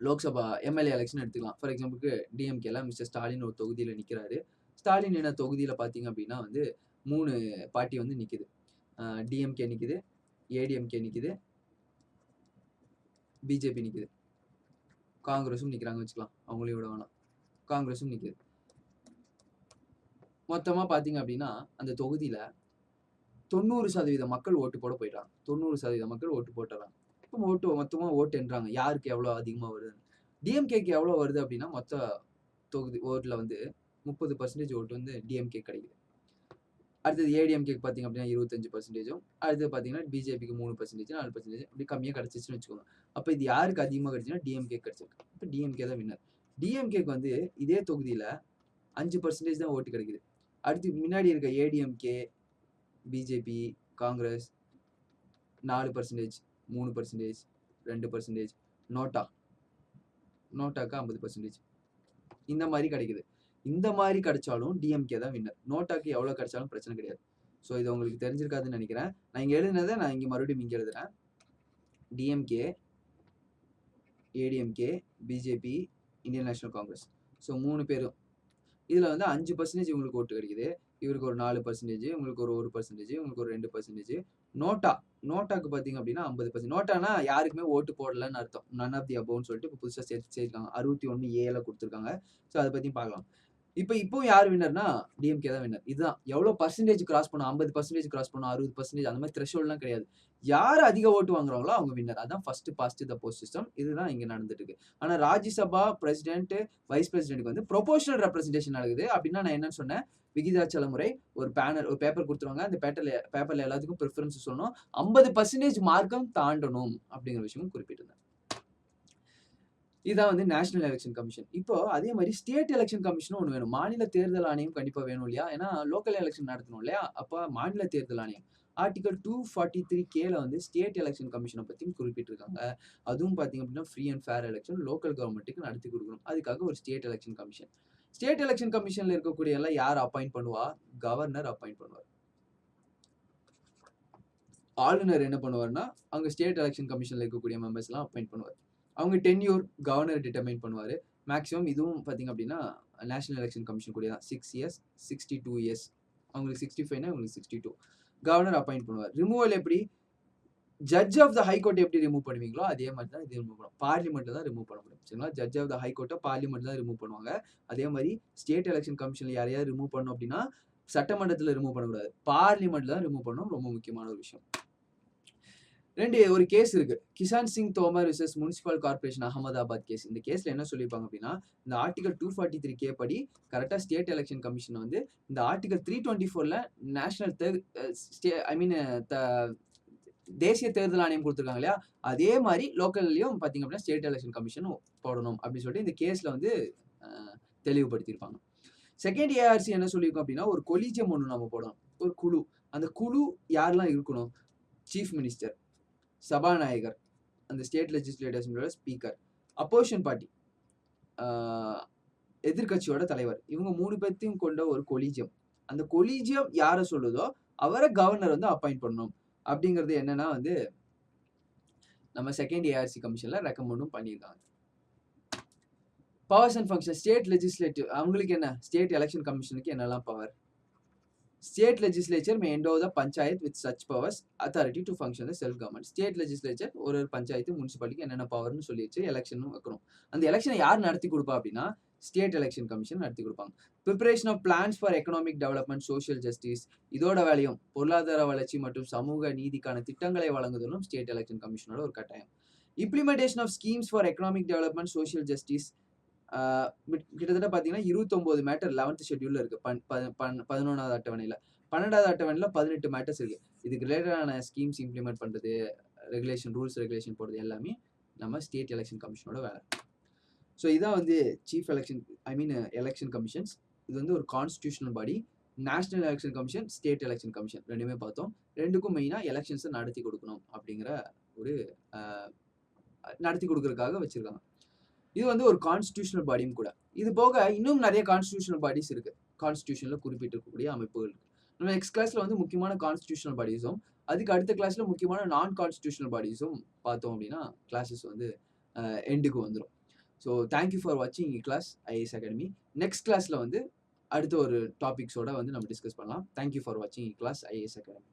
லோக்சபா எம்எல்ஏ எலெக்ஷன் எடுத்துக்கலாம். ஃபார் எக்ஸாம்பிளுக்கு டிஎம்கேல மிஸ்டர் ஸ்டாலின் ஒரு தொகுதியில் நிற்கிறாரு. ஸ்டாலின் என்ன தொகுதியில் பார்த்தீங்க அப்படின்னா வந்து 3 பார்ட்டி வந்து நிற்குது. டிஎம்கே நிற்குது, ஏடிஎம்கே நிற்குது, பிஜேபி நிற்குது, காங்கிரஸும் நிற்கிறாங்க வச்சுக்கலாம், அவங்களையும் விட வேணாம், காங்கிரஸும் நிற்குது. மொத்தமாக பார்த்தீங்க அப்படின்னா அந்த தொகுதியில் 90% மக்கள் ஓட்டு போட போயிட்டாங்க. 90% மக்கள் ஓட்டு போட்டுறாங்க. இப்போ மொத்தமாக ஓட்டு என்றாங்க யாருக்கு எவ்வளோ அதிகமாக வருது. டிஎம்கேக்கு எவ்வளோ வருது அப்படின்னா மொத்த தொகுதி ஓட்டில் வந்து 30% ஓட்டு வந்து டிஎம்கே கிடைக்குது. அடுத்தது ஏடிஎம்கேக்கு பார்த்தீங்க அப்படின்னா 25%, அடுத்தது பார்த்தீங்கன்னா பிஜேபிக்கு 3%, 4% அப்படி கம்மியாக கிடச்சிச்சுன்னு வச்சுக்கோங்க. அப்போ இது யாருக்கு அதிகமாக கிடச்சுன்னா டிஎம்கே கிடச்சிருக்கு. இப்போ டிஎம்கே தான் வின்னர். டிஎம்கேக்கு வந்து இதே தொகுதியில் 5% தான் ஓட்டு கிடைக்குது. அடுத்து முன்னாடி இருக்க ஏடிஎம்கே, பிஜேபி, காங்கிரஸ் 4%, 3%, 2%, நோட்டாக்கு 50%, இந்த மாதிரி கிடைக்குது. இந்த மாதிரி கிடைச்சாலும் டிஎம்கே தான் வின்னர். நோட்டாக்கு எவ்வளோ கிடைச்சாலும் பிரச்சனை கிடையாது. ஸோ இது உங்களுக்கு தெரிஞ்சிருக்காதுன்னு நினைக்கிறேன். நான் இங்கே எழுதுனதை நான் இங்கே மறுபடியும் இங்கே எழுதுறேன். DMK, ADMK, BJP, Indian national Congress. So 3 பேரும் இதில் வந்து 5% இவங்களுக்கு ஓட்டு கிடைக்குது, இவருக்கு ஒரு 4%, உங்களுக்கு ஒரு 1%, உங்களுக்கு ஒரு 2%. நோட்டாக்கு பார்த்தீங்க அப்படின்னா 50%. நோட்டானா யாருக்குமே ஓட்டு போடலன்னு அர்த்தம். நன் ஆஃப் தி அபோவ்னு சொல்லிட்டு இப்போ புதுசாக சேர்த்துருக்காங்க. 61A கொடுத்துருக்காங்க. ஸோ அதை பற்றியும் பார்க்கலாம். இப்போ யார் வின்னர்னா டிஎம்கே தான் வின்னர். இதுதான் எவ்வளோ பர்சன்டேஜ் கிராஸ் பண்ணும், 50% கிராஸ் பண்ணும், 60% அந்த மாதிரி த்ரெஷோல்ட்லாம் கிடையாது. யார் அதிக ஓட்டு வாங்குறாங்களோ அவங்க வின்னர். அதான் first past the post system. இதுதான் இங்கே நடந்துட்டு இருக்கு. ஆனால் ராஜ்யசபா பிரசிடென்ட், வைஸ் பிரசிடென்ட்க்கு வந்து ப்ரொபோஷனல் ரெப்ரசன்டேஷன் நடக்குது. அப்படின்னா நான் என்னன்னு சொன்னேன், விகிதாச்சார முறை. ஒரு பேப்பர் கொடுத்துருவாங்க, அந்த பேப்பர்ல எல்லாத்துக்கும் ப்ரிஃபரன்ஸ் சொல்லணும், 50% மார்க்கம் தாண்டணும் அப்படிங்கிற விஷயமும் குறிப்பிட்டிருந்தேன். இதான் வந்து நேஷனல் எலெக்ஷன் கமிஷன். இப்போ அதே மாதிரி ஸ்டேட் எலெக்ஷன் கமிஷனும் ஒன்று வேணும். மாநில தேர்தல் ஆணையம் கண்டிப்பாக வேணும் இல்லையா, ஏன்னா லோக்கல் எலெக்ஷன் நடத்தணும் இல்லையா. அப்போ மாநில தேர்தல் ஆணையம் ஆர்டிகல் 243Kல வந்து ஸ்டேட் எலெக்ஷன் கமிஷனை பற்றியும் குறிப்பிட்டிருக்காங்க. அதுவும் பார்த்தீங்க அப்படின்னா free and fair election local கவர்மெண்ட்டுக்கு நடத்தி கொடுக்கணும். அதுக்காக ஒரு state election commission. State election கமிஷன்ல இருக்கக்கூடிய எல்லாம் யார் அப்பாயிண்ட் பண்ணுவா? கவர்னர் அப்பாயிண்ட் பண்ணுவார். ஆளுநர் என்ன பண்ணுவார்னா அங்கே ஸ்டேட் எலெக்ஷன் கமிஷன்ல இருக்கக்கூடிய மெம்பர்ஸ் எல்லாம் அப்பாயிண்ட் பண்ணுவார். அவங்க டென்யூர் கவர்னர் டிட்டர்மைன் பண்ணுவார். மேக்ஸிமம் இதுவும் பார்த்தீங்க அப்படின்னா நேஷனல் எலெக்ஷன் கமிஷன் கூட தான் 6 years, 62 years. அவங்களுக்கு 65னா அவங்களுக்கு 62. கவர்னர் அப்பாயிண்ட் பண்ணுவார். ரிமூவல் எப்படி? Judge of the high court எப்படி ரிமூவ் பண்ணுவீங்களோ அதே மாதிரி தான் இது ரிமூவ் பண்ணுவோம். பார்லிமெண்ட்ல தான் ரிமூவ் பண்ண முடியும். சரிங்களா? ஜட்ஜ் ஆஃப் த ஹை கோர்ட்டை பார்லிமெண்ட் தான் ரிமூவ் பண்ணுவாங்க. அதே மாதிரி ஸ்டேட் எலெக்ஷன் கமிஷன்ல யாரையாவது ரிமூவ் பண்ணணும் அப்படின்னா சட்டமன்றத்தில் ரிமூவ் பண்ணக்கூடாது. பார்லிமெண்ட்ல தான் ரிமூவ் பண்ணணும். ரொம்ப முக்கியமான ஒரு விஷயம். ஒரு கேஸ் இருக்கு. Kishan Singh Tomar versus municipal corporation Ahmedabad case. இந்த கேஸ்ல என்ன சொல்லியிருப்பாங்க அப்படின்னா, இந்த ஆர்டிகல் 243 படி கரெக்டா ஸ்டேட் எலெக்ஷன் கமிஷன் வந்து இந்த ஆர்டிகல் 324ல நேஷனல் தேசிய தேர்தல் ஆணையம் கொடுத்துருக்காங்க இல்லையா, அதே மாதிரி லோக்கல்லையும் பார்த்தீங்க அப்படின்னா ஸ்டேட் எலெக்ஷன் கமிஷன் போடணும் அப்படின்னு சொல்லிட்டு இந்த கேஸ்ல வந்து தெளிவுபடுத்தியிருப்பாங்க. செகண்ட் ஏஆர்சி என்ன சொல்லியிருக்கோம் அப்படின்னா, ஒரு கொலிஜியம் ஒன்று நம்ம போடணும். ஒரு குழு. அந்த குழு யாரெல்லாம் இருக்கணும்? சீஃப் மினிஸ்டர், சபாநாயகர், அந்த ஸ்டேட் லெஜிஸ்லேட்டிவ் அசம்பிளியோட ஸ்பீக்கர், அப்போசிஷன் பார்ட்டி எதிர்கட்சியோட தலைவர், இவங்க 3 பேர்த்தையும் கொண்ட ஒரு கொலிஜியம். அந்த கொலிஜியம் யாரை சொல்லுதோ அவரை கவர்னர் வந்து அப்பாயிண்ட் பண்ணணும் அப்படிங்கிறது என்னன்னா வந்து நம்ம செகண்ட் ஏஆர்சி கமிஷன்ல ரெக்கமெண்டும் பண்ணியிருக்காங்க. Powers and function state legislative அவங்களுக்கு என்ன? ஸ்டேட் எலெக்ஷன் கமிஷனுக்கு என்னெல்லாம் power? State legislature may endow the panchayat with such powers authority to function the self government. State legislature ஒரு பஞ்சாயத்து முனிசிபாலிட்டிக்கு என்னென்ன பவர்னு சொல்லி வச்சு எலெக்ஷனும் வைக்கணும். அந்த எலெக்ஷனை யார் நடத்தி கொடுப்பா அப்படின்னா ஸ்டேட் எலெக்ஷன் கமிஷன் நடத்தி கொடுப்பாங்க. Preparation of plans for economic development, social justice, இதோட வேலையும் பொருளாதார வளர்ச்சி மற்றும் சமூக நீதிக்கான திட்டங்களை வழங்குதலும் ஸ்டேட் எலெக்ஷன் கமிஷனோட ஒரு கட்டாயம். Implementation of schemes for economic development, social justice கிட்டத்தட்ட பார்த்தீங்கன்னா 29 மேட்டர் 11th ஷெட்யூல்ல இருக்கு. 11வது அட்டவணையில் 12வது அட்டவணையில் 18 மேட்டர்ஸ் இருக்கு. இதுக்கு ரிலேட்டடான ஸ்கீம்ஸ் இம்ப்ளிமெண்ட் பண்ணுறது, ரெகுலேஷன், ரூல்ஸ் ரெகுலேஷன் போடுறது எல்லாமே நம்ம ஸ்டேட் எலெக்ஷன் கமிஷனோட வேலை. ஸோ இதான் வந்து சீஃப் எலெக்ஷன் கமிஷன்ஸ். இது வந்து ஒரு கான்ஸ்டியூஷனல் பாடி. National election commission, state election commission ரெண்டுமே பார்த்தோம். ரெண்டுக்கும் மெயினாக எலெக்ஷன்ஸை நடத்தி கொடுக்கணும் அப்படிங்கிற ஒரு நடத்தி கொடுக்கறதுக்காக வச்சிருக்காங்க. இது வந்து ஒரு கான்ஸ்டியூஷனல் பாடியும் கூட. இது போக இன்னும் நிறைய கான்ஸ்டியூஷனல் பாடிஸ் இருக்கு. கான்ஸ்டியூஷன்ல குறிப்பிட்டிருக்கக்கூடிய அமைப்புகள் இருக்கு. நம்ம நெக்ஸ்ட் கிளாஸ்ல வந்து முக்கியமான கான்ஸ்டியூஷனல் பாடிஸும் அதுக்கு அடுத்த கிளாஸ்ல முக்கியமான நான் கான்ஸ்டியூஷனல் பாடிஸும் பார்த்தோம் அப்படின்னா கிளாஸஸ் வந்து எண்டுக்கு வந்துடும். ஸோ தேங்க்யூ ஃபார் வாட்சிங் கிளாஸ் ஐஏஎஸ் அகாடமி. நெக்ஸ்ட் கிளாஸ்ல வந்து அடுத்த ஒரு டாபிக்ஸோட வந்து நம்ம டிஸ்கஸ் பண்ணலாம். தேங்க்யூ ஃபார் வாட்சிங் கிளாஸ் ஐஏஎஸ் அகாடமி.